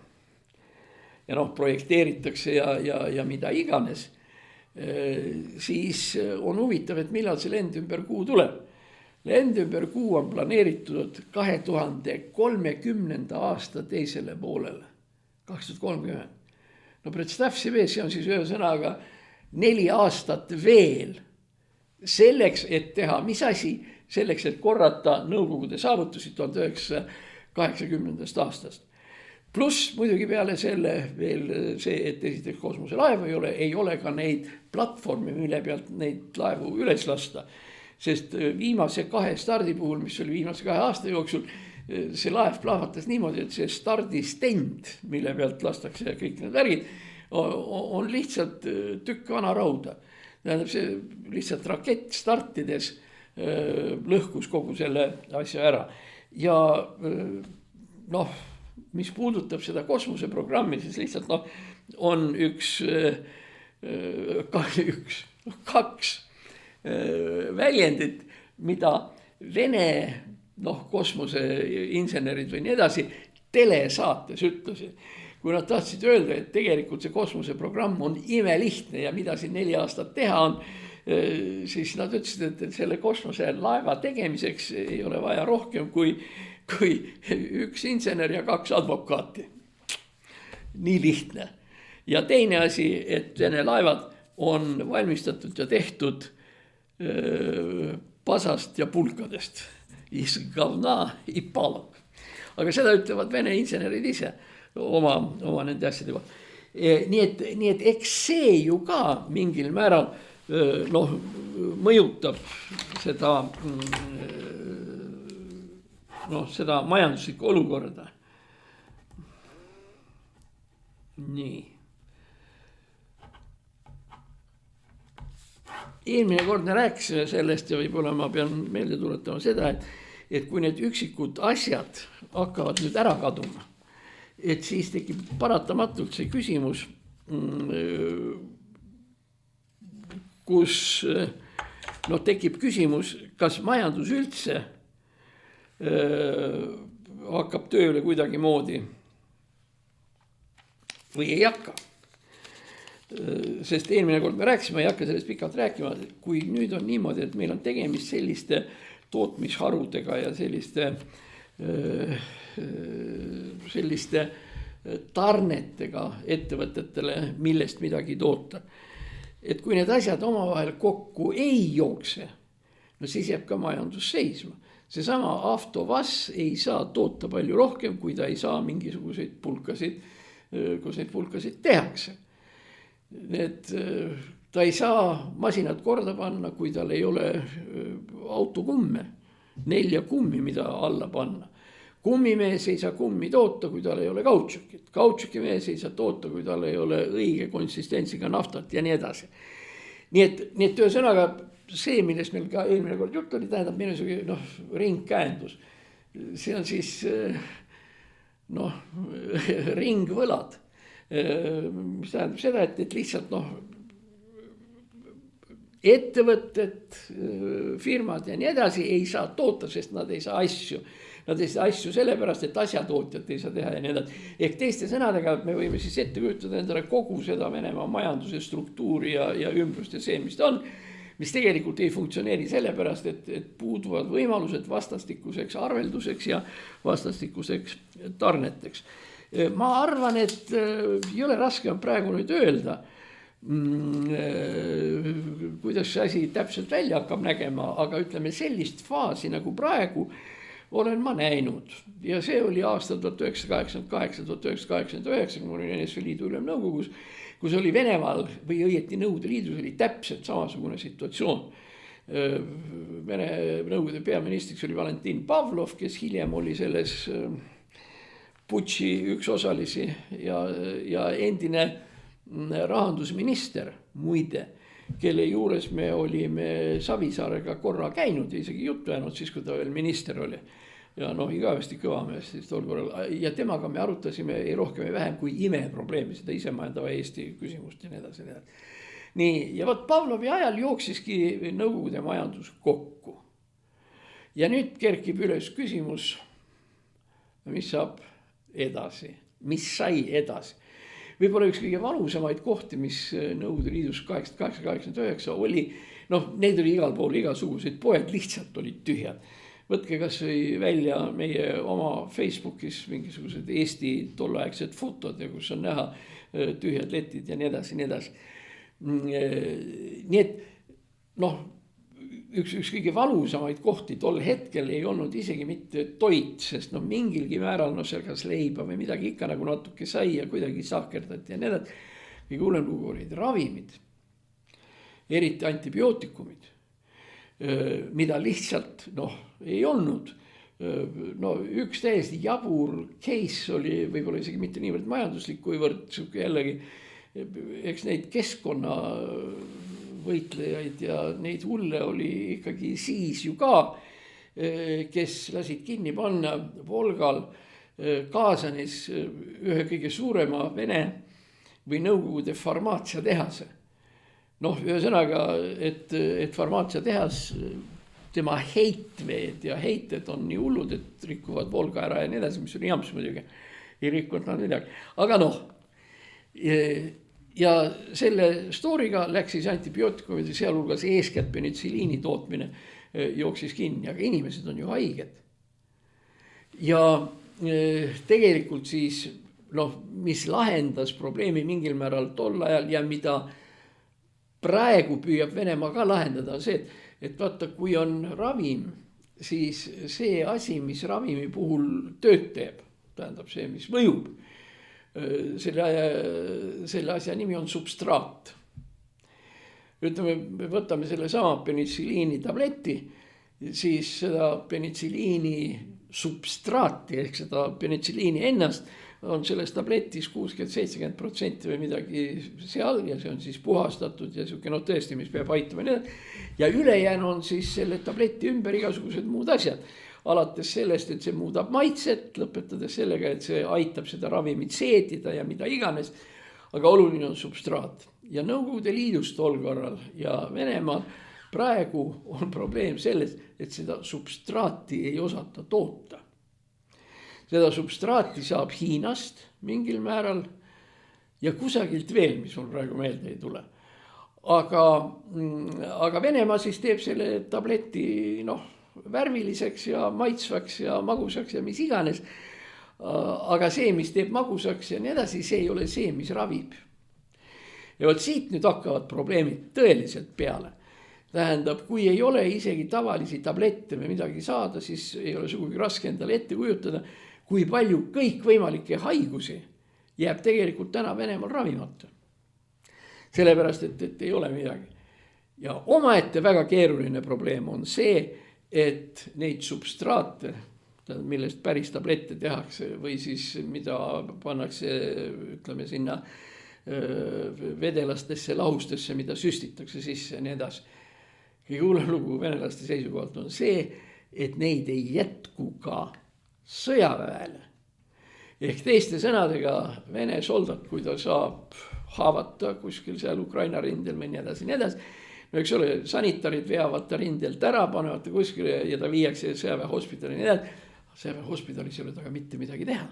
ja projekteeritakse ja mida iganes, siis on huvitav, et millal see lend ümber kuu tuleb. Lend ümber kuu on planeeritud 2030. aasta teisele poolele. 2030. Представь себе, see on siis ühe sõnaga 4 aastat veel selleks, et teha mis asi, selleks, et korrata Nõukogude saavutusi 1980. aastast. Pluss muidugi peale selle veel see, et esiteks kosmoselaevu ei ole ka neid platvorme, mille pealt neid laevu üles lasta. Sest viimase 2 stardi puhul, mis oli viimase 2 aasta jooksul, see laev plahvatas niimoodi, et see stardistend, mille pealt lastakse kõik need värgid, on lihtsalt tükk vana rauda. Tähendab, see lihtsalt rakett startides lõhkus kogu selle asja ära. Ja mis puudutab seda kosmoseprogrammi, siis lihtsalt on kaks väljendit, mida Vene kosmoseinsenerid või nii edasi telesaates ütlesid. Kui nad tahtsid öelda, et tegelikult see kosmoseprogramm on imelihtne ja mida siin 4 aastat teha on, siis nad ütlesid, et selle kosmoselaeva tegemiseks ei ole vaja rohkem kui 1 insener ja 2 advokaati. Nii lihtne. Ja teine asi, et Vene laevad on valmistatud ja tehtud pasast ja pulkadest. Iz говна и палок. Aga seda ütlevad Vene insenerid ise oma nende asjadega. Nii et eks see ju ka mingil määral mõjutab seda majanduslikku olukorda. Nii. Eelmine kord me rääkisime sellest ja võib-olla ma pean meelde tuletama seda, et kui need üksikud asjad hakkavad nüüd ära kaduma, et siis tekib paratamatult see küsimus, kus tekib küsimus, kas majandus üldse hakkab tööle kuidagi moodi või ei hakka. Sest eelmine kord me rääkisime, ei hakka sellest pikalt rääkima, kui nüüd on niimoodi, et meil on tegemist selliste tootmisharudega ja selliste tarnetega ettevõtetele, millest midagi toota. Et kui need asjad omavahel kokku ei jookse, no siis jääb ka majandus seisma. Seesama Avtovas ei saa toota palju rohkem, kui ta ei saa mingisuguseid pulkasid, kus neid pulkasid tehakse. Ta ei saa masinat korda panna, kui tal ei ole autokumme, 4 kummi, mida alla panna. Kummimees ei saa kummi toota, kui tal ei ole kautšukit. Kautšukimees ei saa toota, kui tal ei ole õige konsistentsiga naftat ja nii edasi. Nii et ühesõnaga see, millest meil ka eelmine kord jutt oli, tähendab minu ringkäendus. See on siis ringvõlad. Mis tähendab seda, et lihtsalt ettevõtted, firmad ja nii edasi ei saa toota, sest nad ei saa asju. Nad ei saa asju sellepärast, et asjatootjat ei saa teha ja nii edasi. Ehk teiste sõnadega me võime siis ette kujutada endale kogu seda Venemaa majanduse struktuuri ja ümbrust ja see, mis ta on, mis tegelikult ei funktsioneeri sellepärast, et puuduvad võimalused vastastikuseks arvelduseks ja vastastikuseks tarneteks. Ma arvan, et ei ole raske on praegu nüüd öelda, kuidas see asi täpselt välja hakkab nägema, aga ütleme sellist faasi nagu praegu olen ma näinud. Ja see oli aastal 1988-1989, kui ma olin NSV Liidu Ülemnõukogus, kus oli Venemaal või õieti Nõukogude Liidus oli täpselt samasugune situatsioon. Vene Nõukogude peaministriks oli Valentin Pavlov, kes hiljem oli selles putši üks osalisi ja endine rahandusminister muide, kelle juures me olime Savisaarega korra käinud ja isegi juttu jäänud siis, kui ta veel minister oli. Ja igavesti kõvamees siis tol korral. Ja temaga me arutasime ei rohkem ja vähem kui imeprobleemi, seda isemajandava Eesti küsimust ja nii edasi. Nii, ja võt Pavlovi ajal jooksiski Nõukogude majandus kokku. Ja nüüd kerkib üles küsimus, mis saab edasi, mis sai edasi. Võib-olla üks kõige valusamaid kohti, mis Nõukogude Liidus 88-89 oli, neid oli igal pool igasuguseid, poed lihtsalt olid tühjad. Võtke kas või välja meie oma Facebookis mingisugused Eesti tolleaegsed fotod, kus on näha tühjad letid ja nii edasi, nii edasi. Nii et üks kõige valusamaid kohti tol hetkel ei olnud isegi mitte toit, sest mingilgi määral seal kas leiba või midagi ikka nagu natuke sai ja kuidagi sahkerdati ja nii edasi. Kõige hullem lugu olid ravimid, eriti antibiootikumid, mida lihtsalt ei olnud. Üks täiesti jabur case oli võib-olla isegi mitte niivõrd majanduslik, kuivõrd jällegi, eks neid keskkonna võitlejaid ja neid hulle oli ikkagi siis ju ka, kes lasid kinni panna Volgal Kaasanis ühe kõige suurema Vene või Nõukogude farmaatsiatehase. Ühesõnaga, et farmaatsiatehas, tema heitveed ja heited on nii hullud, et rikkuvad Volga ära ja nii edasi, mis oli jamps muidugi. Ei rikkunud nad midagi. Aga ja selle stooriga läks siis antibiootikumide, sealhulgas eeskätt penitsiliini tootmine jooksis kinni, aga inimesed on ju haiged. Ja tegelikult siis, mis lahendas probleemi mingil määral tol ajal ja mida praegu püüab Venemaa ka lahendada, on see, et vaata, kui on ravim, siis see asi, mis ravimi puhul tööd teeb, tähendab see, mis mõjub, selle asja nimi on substraat. Ütleme, me võtame selle sama penitsiliini tableti, siis seda penitsiliini substraati ehk seda penitsiliini ennast on selles tabletis 60-70% või midagi seal ja see on siis puhastatud ja siuke tõesti, mis peab aitama. Ja ülejäänu on siis selle tableti ümber igasugused muud asjad. Alates sellest, et see muudab maitset, lõpetades sellega, et see aitab seda ravimit seedida ja mida iganes. Aga oluline on substraat. Ja Nõukogude Liidus tol korral ja Venemaal praegu on probleem selles, et seda substraati ei osata toota. Seda substraati saab Hiinast mingil määral ja kusagilt veel, mis mul praegu meelde ei tule. Aga Venemaa siis teeb selle tableti värviliseks ja maitsvaks ja magusaks ja mis iganes. aga see, mis teeb magusaks ja nii edasi, see ei ole see, mis ravib. Ja vot siit nüüd hakkavad probleemid tõeliselt peale. Tähendab, kui ei ole isegi tavalisi tablette või midagi saada, siis ei ole sugugi raske endale ette kujutada, kui palju kõikvõimalikke haigusi jääb tegelikult täna Venemaal ravimata. Sellepärast, et ei ole midagi. Ja omaette väga keeruline probleem on see, et neid substraate, millest päris tablette tehakse või siis mida pannakse, ütleme sinna vedelastesse, lahustesse, mida süstitakse sisse ja nii edasi. Kõige hullem lugu venelaste seisukohalt on see, et neid ei jätku ka sõjaväele. Ehk teiste sõnadega Vene soldat, kui ta saab haavata kuskil seal Ukraina rindel või nii edasi, no eks ole, sanitarid veavad ta rindelt ära, panevad ta kuskile ja ta viiakse sõjaväehospitali, nii edasi. Sõjaväehospitalis ei ole taga mitte midagi teha.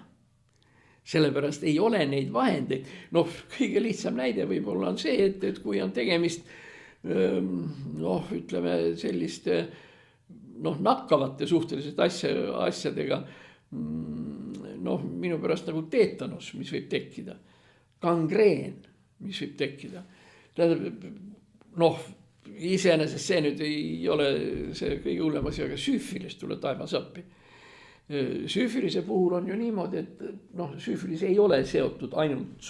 Sellepärast ei ole neid vahendeid. Noh, kõige lihtsam näide võib-olla on see, et kui on tegemist ütleme selliste nakkavate suhteliselt asjadega, minu pärast nagu teetanos, mis võib tekkida, gangreen, mis võib tekkida. Iseenesest see nüüd ei ole see kõige hullem asi, aga süüfilis tuleb taevas appi. Süüfilise puhul on ju niimoodi, et süüfilis ei ole seotud ainult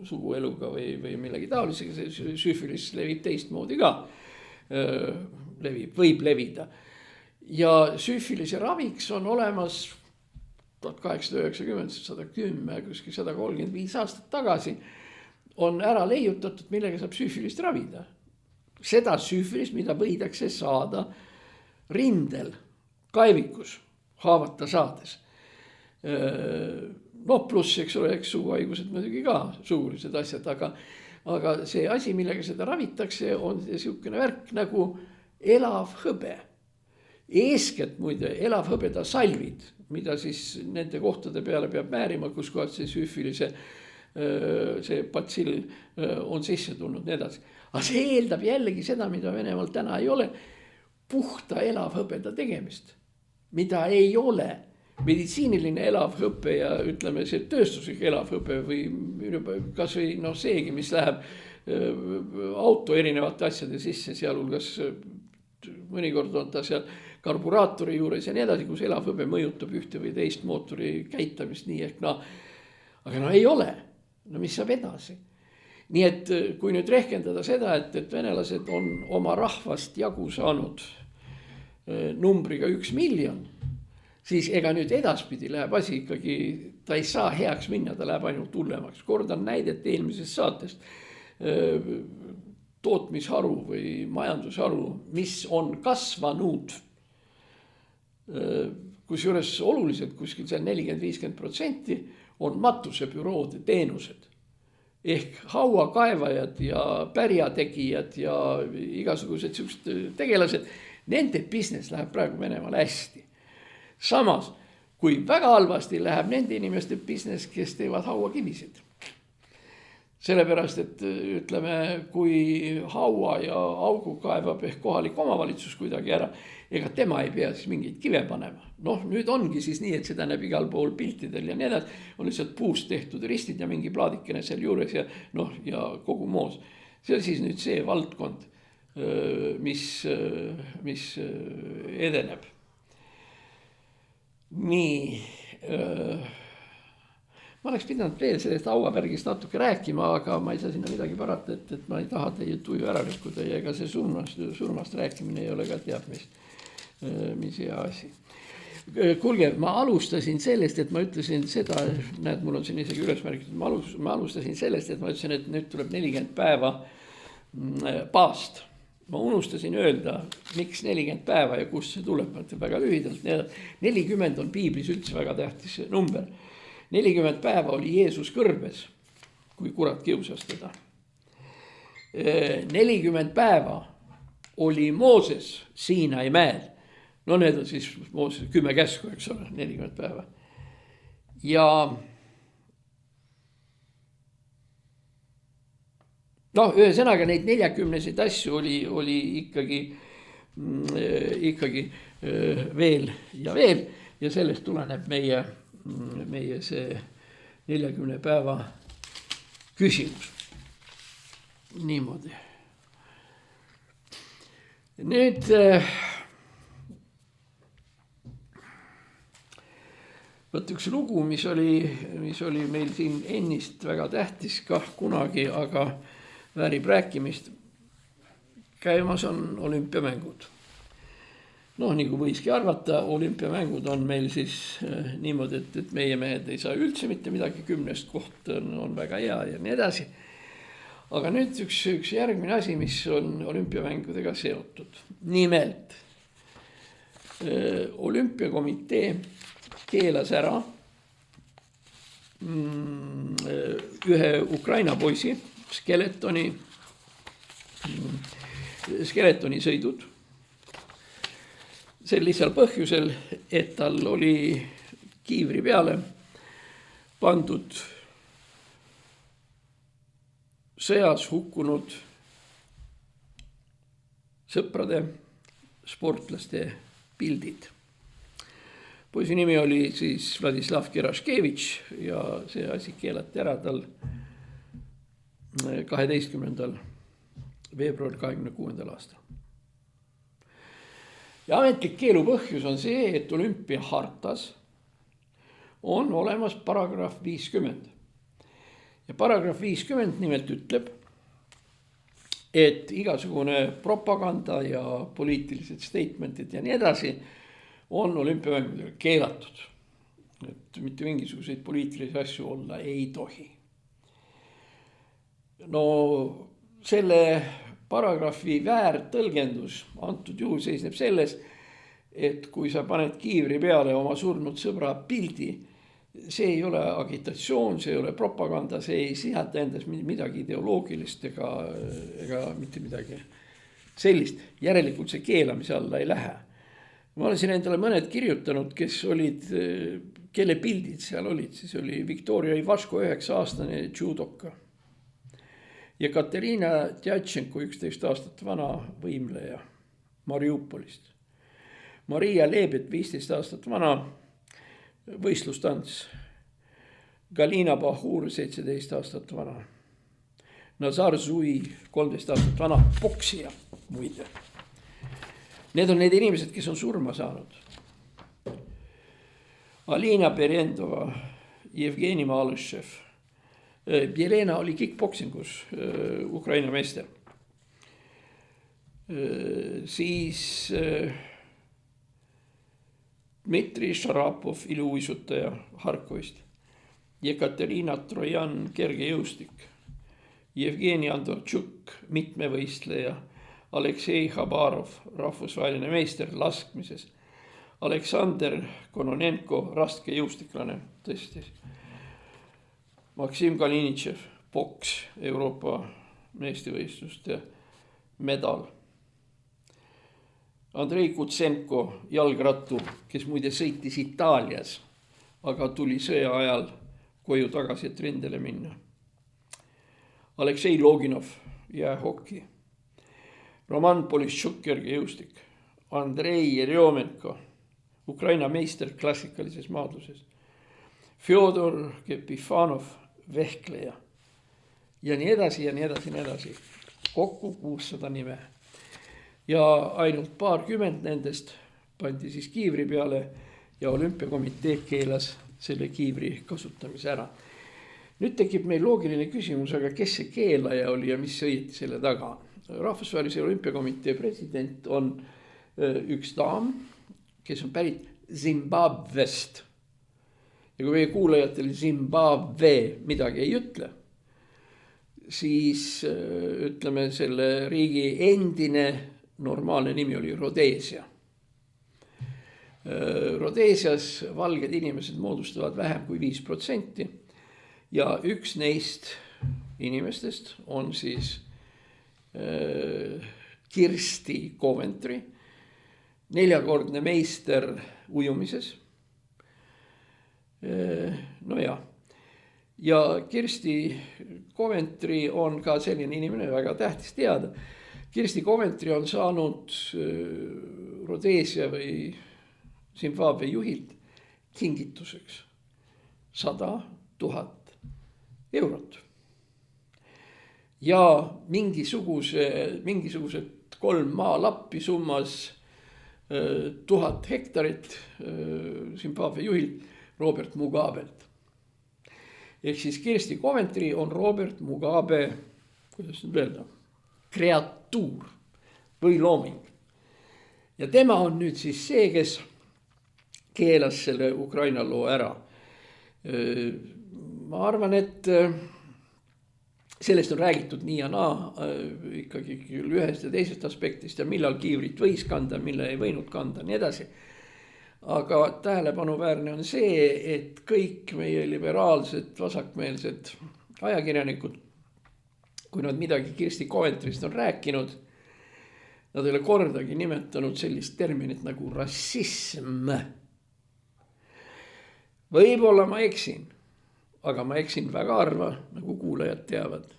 sugueluga või millegi taolisega, see süüfilis levib teistmoodi ka, võib levida. Ja süüfilise raviks on olemas 1890, 110, kuskil 135 aastat tagasi on ära leiutatud, millega saab süüfilist ravida. Seda süüfilist, mida võidakse saada rindel, kaevikus, haavata saades. Pluss, eks ole, suguhaigused muidugi ka, sugulised asjad, aga see asi, millega seda ravitakse, on niisugune värk nagu elav hõbe. Eeskätt muide elav hõbeda salvid, mida siis nende kohtade peale peab määrima, kus kohad see süüfilise see patsill on sisse tulnud, nii edasi. Aga see eeldab jällegi seda, mida Venemaal täna ei ole, puhta elavhõbeda tegemist, mida ei ole. Meditsiiniline elavhõpe ja ütleme see tööstuslik elavhõpe või kas või seegi, mis läheb auto erinevate asjade sisse, sealhulgas mõnikord on ta seal karburaatori juures ja nii edasi, kus elavhõbe mõjutab ühte või teist mootori käitamist nii ehk aga ei ole. Mis saab edasi? Nii et kui nüüd rehkendada seda, et venelased on oma rahvast jagu saanud numbriga 1 miljon, siis ega nüüd edaspidi läheb asi ikkagi, ta ei saa heaks minna, ta läheb ainult hullemaks. Kordan näidet eelmisest saatest. Tootmisharu või majandusharu, mis on kasvanud, kusjuures oluliselt kuskil seal 40-50% on matusebüroode teenused. Ehk hauakaevajad ja pärjategijad ja igasugused tegelased, nende business läheb praegu Venemaal hästi. Samas, kui väga halvasti läheb nende inimeste business, kes teevad hauakivisid. Sellepärast, et ütleme, kui haua ja augu kaevab ehk kohalik omavalitsus kuidagi ära, ega tema ei pea siis mingeid kive panema. Nüüd ongi siis nii, et seda näeb igal pool piltidel ja nii edasi, on lihtsalt puust tehtud ristid ja mingi plaadikene seal juures ja kogu moos. See on siis nüüd see valdkond, mis edeneb. Nii, ma oleks pidanud veel sellest hauavärgist natuke rääkima, aga ma ei saa sinna midagi parata, et ma ei taha teie tuju ära rikkuda ja ega see surmast rääkimine ei ole ka teab, mis hea asi. Kuulge, ma alustasin sellest, et ma ütlesin seda, näed, mul on siin isegi üles märgitud, ma alustasin sellest, et ma ütlesin, et nüüd tuleb 40 päeva paast. Ma unustasin öelda, miks 40 päeva ja kust see tuleb, väga lühidalt. 40 on piiblis üldse väga tähtis number. 40 päeva oli Jeesus kõrbes, kui kurat kiusas teda. 40 päeva oli Mooses Siinai mäel. Need on siis Mooses 10 käsku, eks ole, 40 päeva. Ja ühesõnaga neid 40 asju oli ikkagi veel ja veel ja sellest tuleneb meie meie see 40 päeva küsimus. Niimoodi. Nüüd võt üks lugu, mis oli meil siin ennist väga tähtis kah kunagi, aga väärib rääkimist. Käimas on olümpiamängud. Noh, nagu võiski arvata, olümpiamängud on meil siis niimoodi, et meie mehed ei saa üldse mitte midagi, 10 koht on väga hea ja nii edasi. Aga nüüd üks järgmine asi, mis on olümpiamängudega seotud. Nimelt, olümpiakomitee keelas ära ühe Ukraina poisi skeletoni sõidud. Sellisel põhjusel, et tal oli kiivri peale pandud sõjas hukkunud sõprade, sportlaste pildid. Poisi nimi oli siis Vladislav Geraškevitš ja see asi keelati ära tal 12. veebruar 26. aastal. Ja ametlik keelu põhjus on see, et olümpiahartas on olemas paragrahv 50. Ja paragrahv 50 nimelt ütleb, et igasugune propaganda ja poliitilised statementid ja nii edasi on olümpiamängudega keelatud. Et mitte mingisuguseid poliitilisi asju olla ei tohi. No selle paragrahvi väärtõlgendus antud juhul seisneb selles, et kui sa paned kiivri peale oma surnud sõbra pildi, see ei ole agitatsioon, see ei ole propaganda, see ei sisalda endas midagi ideoloogilist ega mitte midagi sellist. Järelikult see keelamise alla ei lähe. Ma olen siin endale mõned kirjutanud, kelle pildid seal olid. Siis oli Viktoria Ivaško 9-aastane judoka ja Katerina Tjatšenko 11 aastat vana võimleja Mariupolist. Maria Lebet 15 aastat vana võistlustants. Galina Bahur 17 aastat vana. Nazar Zui 13 aastat vana poksija muide. Need on need inimesed, kes on surma saanud. Alina Berendova, Jevgeni Malõšev. Jelena oli kickboksingus Ukraina meister. Siis Dmitri Šarapov, iluuisutaja Harkovist, Jekaterina Trojan, kergejõustik, Jevgeni Andortšuk, mitmevõistleja, Aleksei Habarov, rahvusvaheline meister laskmises, Aleksander Kononenko, raskejõustiklane, tõesti, Maksim Kalinitšev, poks, Euroopa meestevõistluste medal, Andrei Kutsenko, jalgrattur, kes muide sõitis Itaalias, aga tuli sõja ajal koju tagasi, et rindele minna. Aleksei Loginov, jäähoki. Roman Polishchuk, kergejõustik. Andrei Jerjomenko, Ukraina meister klassikalises maadluses. Fjodor Kepifanov, vehkleja. Ja nii edasi ja nii edasi ja nii edasi. Kokku 600 nime. Ja ainult paarkümmend nendest pandi siis kiivri peale ja olümpiakomitee keelas selle kiivri kasutamise ära. Nüüd tekib meil loogiline küsimus, aga kes see keelaja oli ja mis õieti selle taga? Rahvusvahelise olümpiakomitee president on üks daam, kes on pärit Zimbabwest. Ja kui meie kuulajatel Zimbabwe midagi ei ütle, siis ütleme selle riigi endine normaalne nimi oli Rhodesia. Rhodesias valged inimesed moodustavad vähem kui 5% ja üks neist inimestest on siis Kirsti Coventry, 4-kordne meister ujumises. No ja. Ja Kirsti Coventry on ka selline inimene, väga tähtis teada. Kirsti Coventry on saanud Rhodesia või Zimbabwe juhilt kingituseks. 100 000 eurot. Ja mingisugused 3 maalappi summas 1000 hektarit Zimbabwe juhilt Robert Mugabelt. Ehk siis Kirsti Coventry on Robert Mugabe, kuidas nüüd öelda, kreatuur või looming. Ja tema on nüüd siis see, kes keelas selle Ukraina loo ära. Ma arvan, et sellest on räägitud nii ja naa, ikkagi küll ühest ja teisest aspektist ja millal kiivrit võis kanda, millal ei võinud kanda, nii edasi. Aga tähelepanuväärne on see, et kõik meie liberaalsed, vasakmeelsed ajakirjanikud, kui nad midagi Kirsti Coventryst on rääkinud, nad ei ole kordagi nimetanud sellist terminit nagu rassism. Võib-olla ma eksin, aga ma eksin väga harva, nagu kuulajad teavad.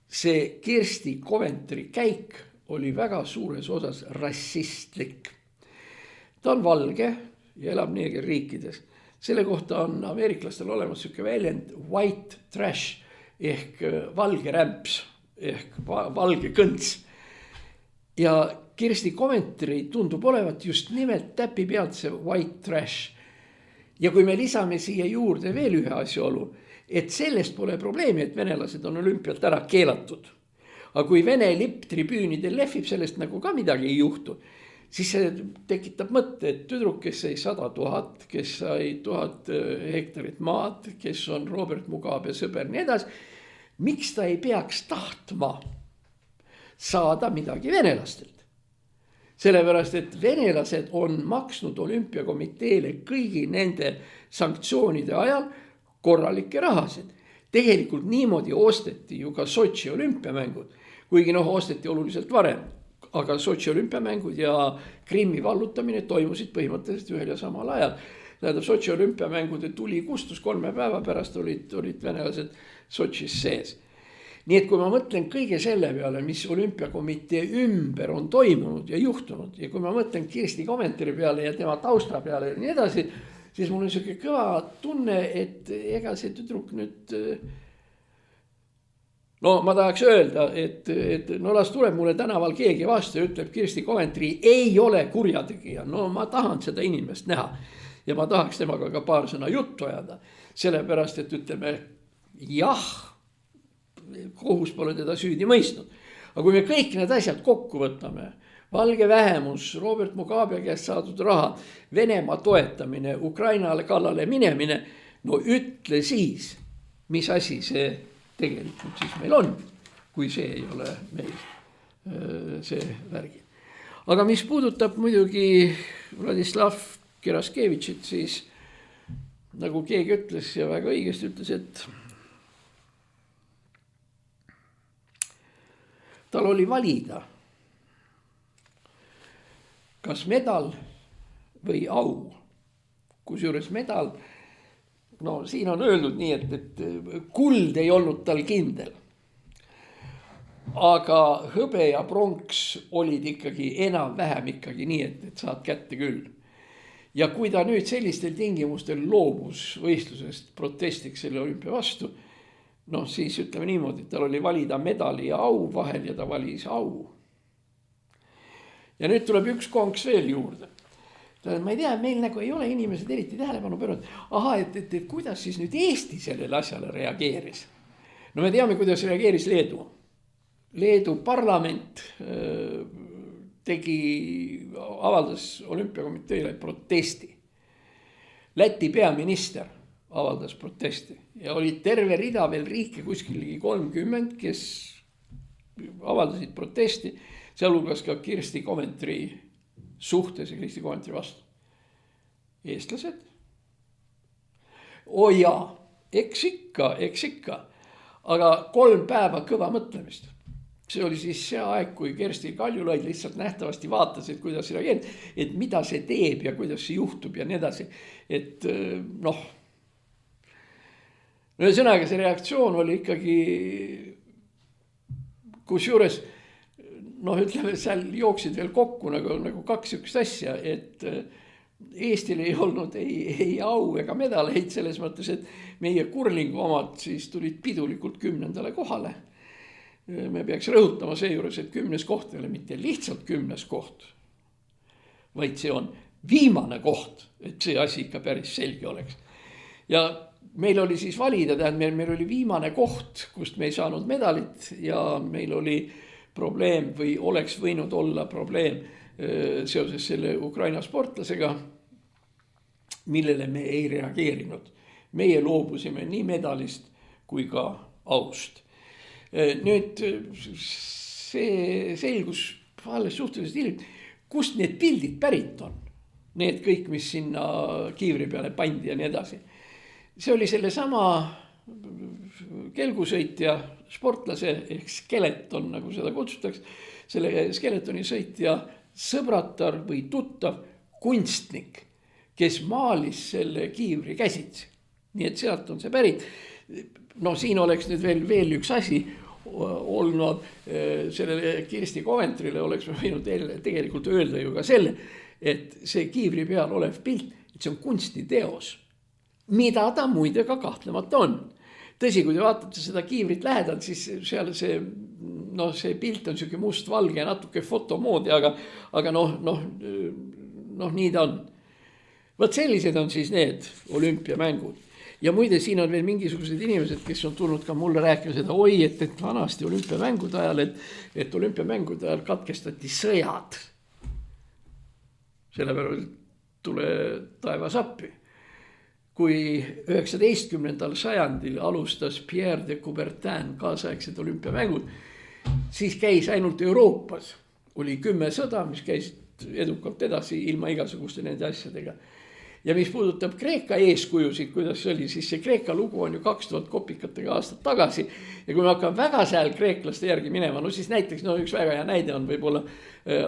See Kirsti Coventry käik oli väga suures osas rassistlik. Ta on valge ja elab neegerriikides. Selle kohta on ameeriklastel olemas selline väljend white trash ehk valge rämps ehk valge kõnts. Ja Kirsti Coventry tundub olevat just nimelt täpi pealt see white trash. Ja kui me lisame siia juurde veel ühe asjaolu, et sellest pole probleemi, et venelased on olümpialt ära keelatud. Aga kui Vene lipp tribüünidel lehvib, sellest nagu ka midagi ei juhtu, siis see tekitab mõtte, et tüdruk, kes sai 100 000, kes sai 1000 hektarit maad, kes on Robert Mugabe sõber, nii edasi, miks ta ei peaks tahtma saada midagi venelastelt? Sellepärast, et venelased on maksnud olümpiakomiteele kõigi nende sanktsioonide ajal korralikke rahasid. Tegelikult niimoodi osteti ju ka Sotši olümpiamängud, kuigi osteti oluliselt varem. Aga Sotši olümpiamängud ja Krimmi vallutamine toimusid põhimõtteliselt ühel ja samal ajal. Tähendab, Sotši olümpiamängude tuli kustus 3 päeva pärast olid venelased Sotšis sees. Nii et kui ma mõtlen kõige selle peale, mis olümpiakomitee ümber on toimunud ja juhtunud, ja kui ma mõtlen Kirsti Coventry peale ja tema tausta peale ja nii edasi, siis mul on selline kõva tunne, et ega see tüdruk nüüd... ma tahaks öelda, et las tuleb mulle tänaval keegi vastu ja ütleb, Kirsti Coventry ei ole kurjategija. Ma tahan seda inimest näha ja ma tahaks temaga ka paar sõna juttu ajada. Sellepärast, et ütleme, jah, kohus pole teda süüdi mõistnud. Aga kui me kõik need asjad kokku võtame, valge vähemus, Robert Mugabe käest saadud raha, Venemaa toetamine, Ukrainale kallale minemine, ütle siis, mis asi see tegelikult siis meil on, kui see ei ole meil see värgi. Aga mis puudutab muidugi Vladislav Keraskevitšit, siis nagu keegi ütles ja väga õigesti ütles, et tal oli valida, kas medal või au. Kusjuures medal, siin on öeldud nii, et kuld ei olnud tal kindel. Aga hõbe ja pronks olid ikkagi enam-vähem ikkagi nii, et saad kätte küll. Ja kui ta nüüd sellistel tingimustel loobus võistlusest protestiks selle olümpia vastu, siis ütleme niimoodi, et tal oli valida medali ja au vahel ja ta valis au. Ja nüüd tuleb üks konks veel juurde. Ma ei tea, meil nagu ei ole inimesed eriti tähelepanu pööranud. Et kuidas siis nüüd Eesti sellele asjale reageeris? Me teame, kuidas reageeris Leedu. Leedu parlament avaldas olümpiakomiteele protesti. Läti peaminister avaldas protesti ja oli terve rida veel riike kuskil ligi 30, kes avaldasid protesti, sealhulgas ka Kirsti Coventry suhtes ja Kirsti Coventry vastu. Eestlased? Jaa, eks ikka, aga 3 päeva kõva mõtlemist. See oli siis see aeg, kui Kersti Kaljulaid lihtsalt nähtavasti vaatas, et kuidas reageerib, et mida see teeb ja kuidas see juhtub ja nii edasi. Et ühesõnaga see reaktsioon oli ikkagi, kusjuures, ütleme, seal jooksid veel kokku nagu 2 sükest asja, et Eestil ei olnud ei au ega medaleid selles mõttes, et meie kurlingu omad siis tulid pidulikult 10. kohale. Me peaks rõhutama seejuures, et 10. koht ei ole mitte lihtsalt 10. koht, vaid see on viimane koht, et see asi ikka päris selge oleks. Ja meil oli siis valida, meil oli viimane koht, kust me ei saanud medalit ja meil oli probleem või oleks võinud olla probleem seoses selle Ukraina sportlasega, millele me ei reageerinud. Meie loobusime nii medalist kui ka aust. Nüüd see selgus alles suhteliselt hiljem, kust need pildid pärit on. Need kõik, mis sinna kiivri peale pandi ja nii edasi. See oli selle sama kelgusõitja sportlase ehk skeleton, nagu seda kutsutaks, selle skeletoni sõitja sõbratar või tuttav kunstnik, kes maalis selle kiivri käsitsi. Nii et sealt on see pärit. No siin oleks nüüd veel üks asi olnud sellele Kirsti Coventry'le oleks võinud tegelikult öelda ju ka selle, et see kiivri peal olev pilt, et see on kunstiteos, mida ta muide ka kahtlemata on. Tõsi, kui te vaatate seda kiivrit lähedalt, siis seal see pilt on selline must-valge ja natuke fotomoodi, aga nii ta on. Võt sellised on siis need olümpiamängud. Ja muide, siin on veel mingisugused inimesed, kes on tulnud ka mulle rääkima seda, et vanasti olümpiamängude ajal, et olümpiamängude ajal katkestati sõjad. Sellepärast tule taevas appi. Kui 19. sajandil alustas Pierre de Coubertin kaasaegsed olümpiamängud, siis käis ainult Euroopas. Oli 10 sõda, mis käisid edukalt edasi ilma igasuguste nende asjadega. Ja mis puudutab Kreeka eeskujusid, kuidas see oli, siis see Kreeka lugu on ju 2000 kopikatega aastat tagasi. Ja kui me hakkame väga seal kreeklaste järgi minema, siis näiteks üks väga hea näide on võib-olla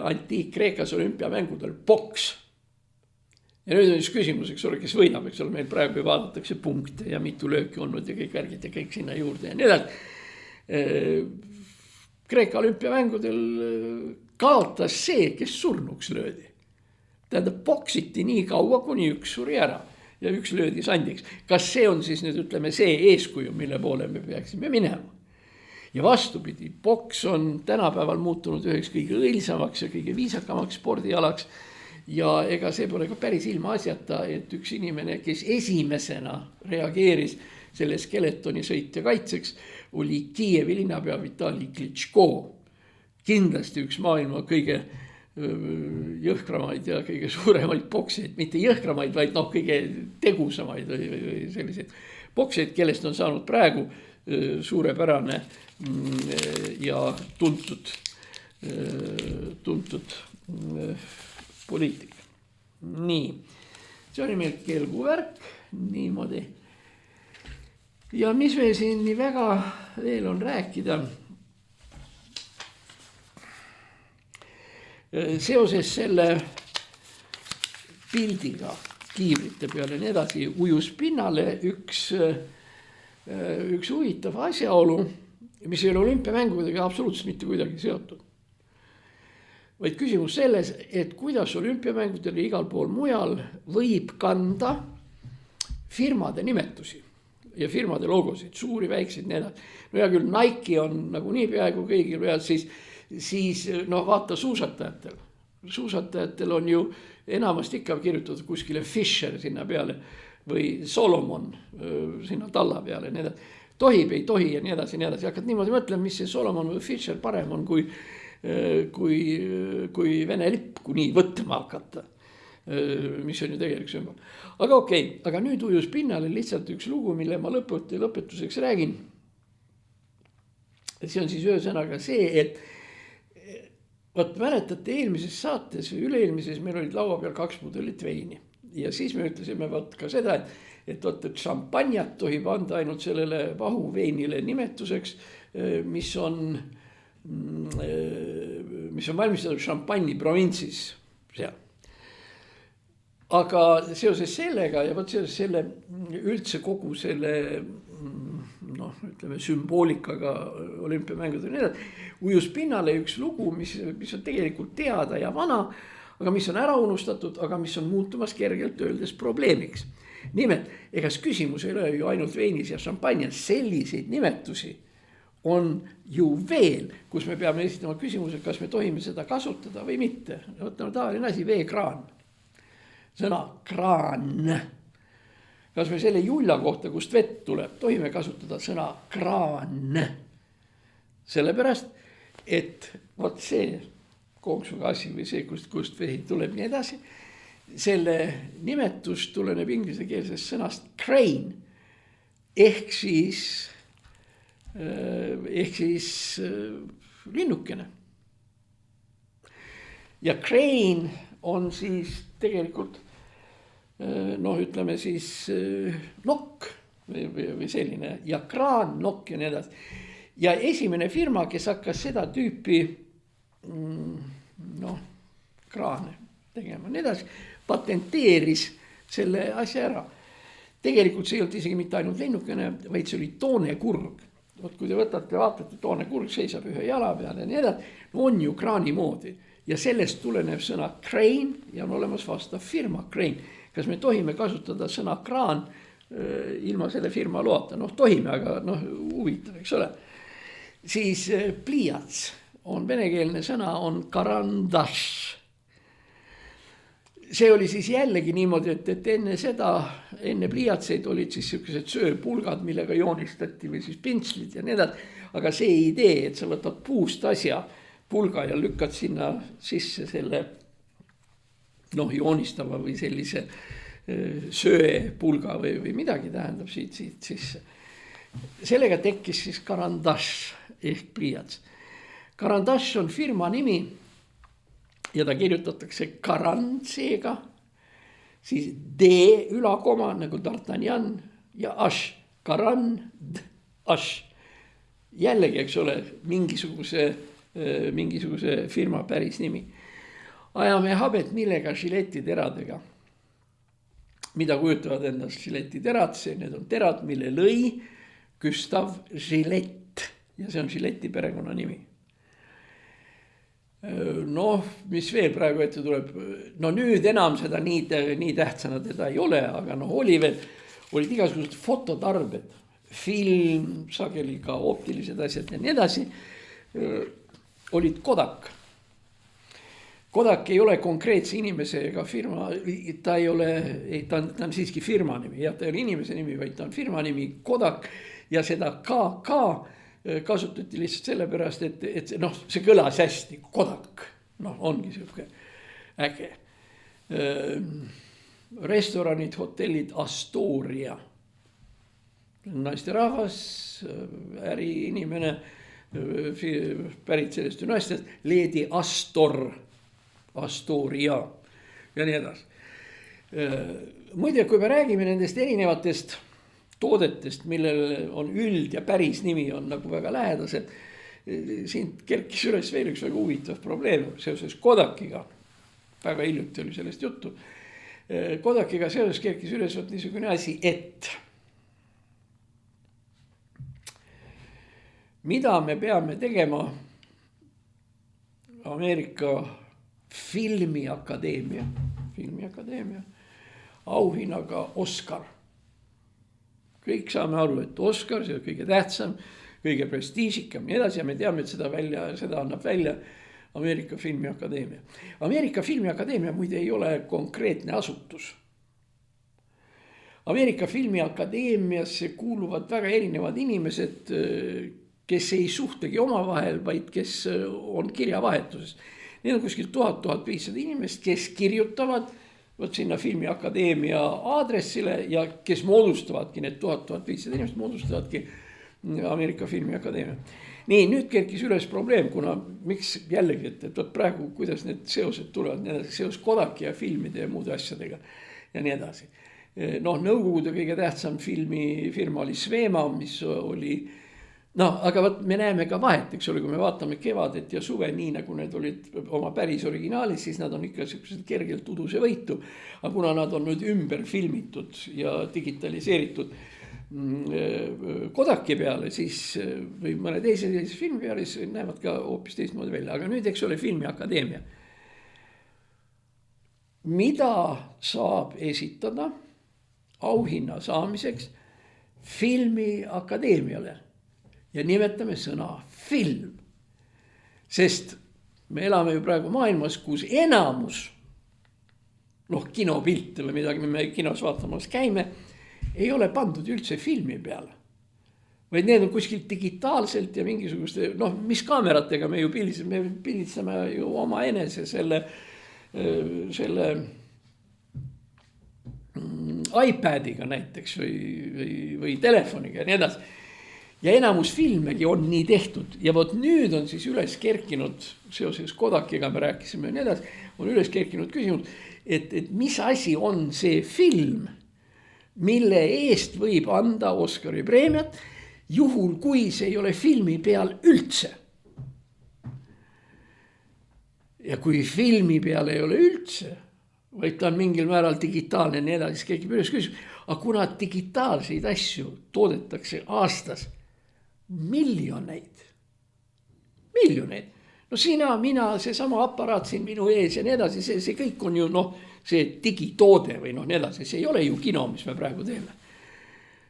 antiik-Kreekas olümpiamängudel boks. Ja nüüd on siis küsimus, eks ole, kes võidab, eks ole, meil praegu vaadatakse punkte ja mitu lööki olnud ja kõik värgid ja kõik sinna juurde ja nii edasi. Kreeka olümpiamängudel kaotas see, kes surnuks löödi. Tähendab, boksiti nii kaua, kuni üks suri ära ja üks löödi sandiks. Kas see on siis nüüd, ütleme, see eeskuju, mille poole me peaksime minema? Ja vastupidi, boks on tänapäeval muutunud üheks kõige õilsamaks ja kõige viisakamaks spordialaks. Ja ega see pole ka päris ilma asjata, et üks inimene, kes esimesena reageeris selle skeletoni sõitja kaitseks, oli Kiievi linnapea Vitali Klitschko. Kindlasti üks maailma kõige jõhkramaid ja kõige suuremaid bokseid, mitte jõhkramaid, vaid kõige tegusamaid või selliseid bokseid, kellest on saanud praegu suurepärane ja tuntud poliitika. Nii, see oli meil kelguvärk, niimoodi. Ja mis meil siin nii väga veel on rääkida? Seoses selle pildiga kiivrite peale nii edasi ujus pinnale üks huvitav asjaolu, mis ei ole olümpiamängudega absoluutselt mitte kuidagi seotud. Vaid küsimus selles, et kuidas olümpiamängudel igal pool mujal võib kanda firmade nimetusi ja firmade logosid, suuri, väikseid, nii edasi. No ja küll Nike on nagu nii peaaegu kõigil peal, siis vaata suusatajatel. Suusatajatel on ju enamasti ikka kirjutatud kuskile Fischer sinna peale või Solomon sinna talla peale. Nii edasi. Tohib, ei tohi ja nii edasi, nii edasi. Hakkad niimoodi mõtlema, mis see Solomon või Fischer parem on kui Vene lipp, kui nii võtma hakata, mis on ju tegelik sümbol. Aga okei, aga nüüd ujus pinnale lihtsalt üks lugu, mille ma lõpetuseks räägin. See on siis ühesõnaga see, et mäletate eelmises saates või üleelmises meil olid laua peal 2 pudelit veini. Ja siis me ütlesime ka seda, et šampanjat tohib anda ainult sellele vahuveinile nimetuseks, mis on valmistatud šampanji provintsis seal. Aga seoses sellega ja seoses selle üldse kogu selle sümboolikaga olümpiamängudel ujus pinnale üks lugu, mis on tegelikult teada ja vana, aga mis on ära unustatud, aga mis on muutumas kergelt öeldes probleemiks. Nimelt, egas küsimus ei ole ju ainult veinis ja šampanjas, selliseid nimetusi on ju veel, kus me peame esitama küsimuse, kas me tohime seda kasutada või mitte. Võtame tavaline asi, veekraan. Sõna kraan. Kas me selle julla kohta, kust vett tuleb, tohime kasutada sõna kraan. Sellepärast, et vot see konksuga asi või see, kust vesi tuleb nii edasi, selle nimetus tuleneb inglisekeelsest sõnast crane ehk siis linnukene. Ja crane on siis tegelikult ütleme siis nokk või selline ja kraan, nokk ja nii edasi. Ja esimene firma, kes hakkas seda tüüpi kraane tegema, nii edasi, patenteeris selle asja ära. Tegelikult see ei olnud isegi mitte ainult linnukene, vaid see oli toonekurg. Vot kui te võtate, vaatate, toonekurg seisab ühe jala peal ja nii edasi, on ju kraani moodi. Ja sellest tuleneb sõna crane ja on olemas vastav firma crane. Kas me tohime kasutada sõna kraan ilma selle firma loata? Tohime, aga huvitav, eks ole. Siis pliiats on venekeelne sõna, on karandaš. See oli siis jällegi niimoodi, et enne pliiatseid olid siis sellised sööpulgad, millega joonistati või siis pintslid ja nii edasi. Aga see idee, et sa võtad puust asja pulga ja lükkad sinna sisse selle joonistava või sellise söepulga või midagi tähendab siit sisse. Sellega tekkis siis karandaš ehk pliiats. Karandaš on firma nimi ja ta kirjutatakse karantsiga, siis D ülakoma nagu D'Artagnan ja Aš, karand, Aš. Jällegi, eks ole, mingisuguse firma päris nimi. Ajame habet millega žiletiteradega. Mida kujutavad endast žiletiterad, need on terad, mille lõi Gustav Gillette ja see on Gilletti perekonna nimi. Mis veel praegu ette tuleb, nüüd enam seda nii tähtsana teda ei ole, aga olid igasugused fototarbed, film, sageli ka optilised asjad ja nii edasi, olid Kodak. Kodak ei ole konkreetse inimese ega firma, ta on siiski firma nimi, ta ei ole inimese nimi, vaid ta on firma nimi Kodak ja seda KK kasutati lihtsalt sellepärast, et see kõlas hästi, Kodak, ongi siuke äge. Restoranid, hotellid, Astoria, naisterahvas, äriinimene, pärit sellest dünastiast, Lady Astor, Astoria ja nii edasi. Muide, kui me räägime nendest erinevatest toodetest, millel on üld ja päris nimi on nagu väga lähedased. Siin kerkis üles veel üks väga huvitav probleem seoses Kodakiga. Väga hiljuti oli sellest juttu. Kodakiga seoses kerkis üles niisugune asi, et mida me peame tegema Ameerika filmiakadeemia auhinnaga Oscar. Kõik saame aru, et Oscar, see on kõige tähtsam, kõige prestiižikam ja edasi ja me teame, et seda annab välja Ameerika Filmiakadeemia. Ameerika Filmiakadeemia muide ei ole konkreetne asutus. Ameerika Filmiakadeemiasse kuuluvad väga erinevad inimesed, kes ei suhtlegi omavahel, vaid kes on kirjavahetuses. Need on kuskil 1000-1500 inimest, kes kirjutavad sinna Filmiakadeemia aadressile ja kes moodustavadki, need 1000-1500 inimest moodustavadki Ameerika Filmiakadeemia. Nii, nüüd kerkis üles probleem, kuna miks jällegi, et praegu kuidas need seosed tulevad, seos Kodaki ja filmide ja muude asjadega ja nii edasi. Nõukogude kõige tähtsam filmifirma oli Svema, mis oli aga me näeme ka vahet, eks ole, kui me vaatame kevadet ja suve nii, nagu need olid oma päris originaalis, siis nad on ikka kergelt uduse võitu. Aga kuna nad on nüüd ümber filmitud ja digitaliseeritud Kodaki peale, siis või mõne teise filmi peale, siis näevad ka hoopis teistmoodi välja. Aga nüüd, eks ole, Filmiakadeemia. mida saab esitada auhinna saamiseks filmiakadeemiale ja nimetame sõna film. Sest me elame ju praegu maailmas, kus enamus, kinopilte või midagi me kinos vaatamas käime, ei ole pandud üldse filmi peale. Vaid need on kuskil digitaalselt ja mingisuguste, mis kaameratega me ju pildistame ju oma enese selle iPadiga näiteks või telefoniga ja nii edasi. Ja enamus filmegi on nii tehtud ja vot nüüd on siis üles kerkinud, seoses Kodakiga me rääkisime ja nii edasi, on üles kerkinud küsimus, et mis asi on see film, mille eest võib anda Oscari preemiat, juhul kui see ei ole filmi peal üldse. Ja kui filmi peal ei ole üldse, vaid ta on mingil määral digitaalne ja nii edasi, siis keegi pööres küsib, aga kuna digitaalseid asju toodetakse aastas miljoneid. No sina, mina, see sama aparaat siin minu ees ja nii edasi, see kõik on ju see digitoode või nii edasi, see ei ole ju kino, mis me praegu teeme.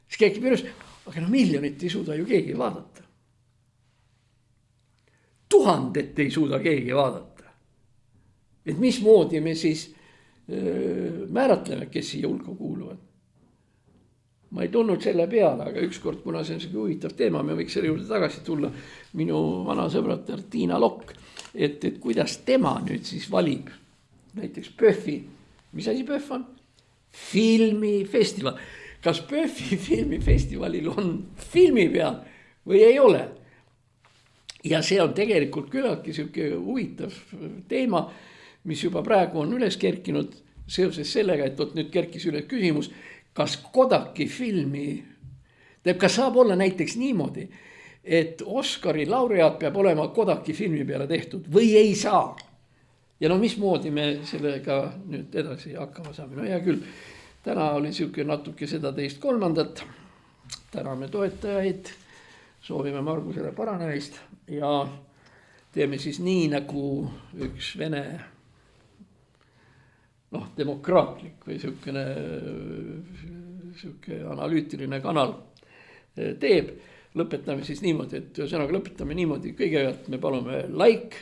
Siis keegi pööres, aga miljonit ei suuda ju keegi vaadata. 1000 ei suuda keegi vaadata. Et mismoodi me siis määratleme, kes siia hulka kuuluvad. Ma ei tulnud selle peale, aga ükskord, kuna see on selline huvitav teema, me võiks selle juurde tagasi tulla, minu vana sõbratar Tiina Lokk, et kuidas tema nüüd siis valib näiteks PÖFFi. Mis asi PÖFF on? Filmifestival. Kas PÖFFi filmifestivalil on filmi peal või ei ole? Ja see on tegelikult küllaltki selline huvitav teema, mis juba praegu on üles kerkinud seoses sellega, et nüüd kerkis üles küsimus, kas Kodaki filmi, kas saab olla näiteks niimoodi, et Oscari laureaat peab olema Kodaki filmi peale tehtud või ei saa. Ja mismoodi me sellega nüüd edasi hakkama saame. Hea küll, täna oli selline natuke seda teist kolmandat. Täname toetajaid, soovime Margusele paranemist ja teeme siis nii, nagu üks Vene demokraatlik või selline analüütiline kanal teeb. Lõpetame siis niimoodi, et lõpetame niimoodi, kõigepealt me palume like,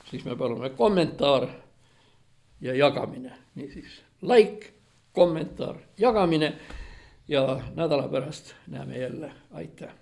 siis me palume kommentaar ja jagamine. Niisiis like, kommentaar, jagamine ja nädala pärast näeme jälle. Aitäh!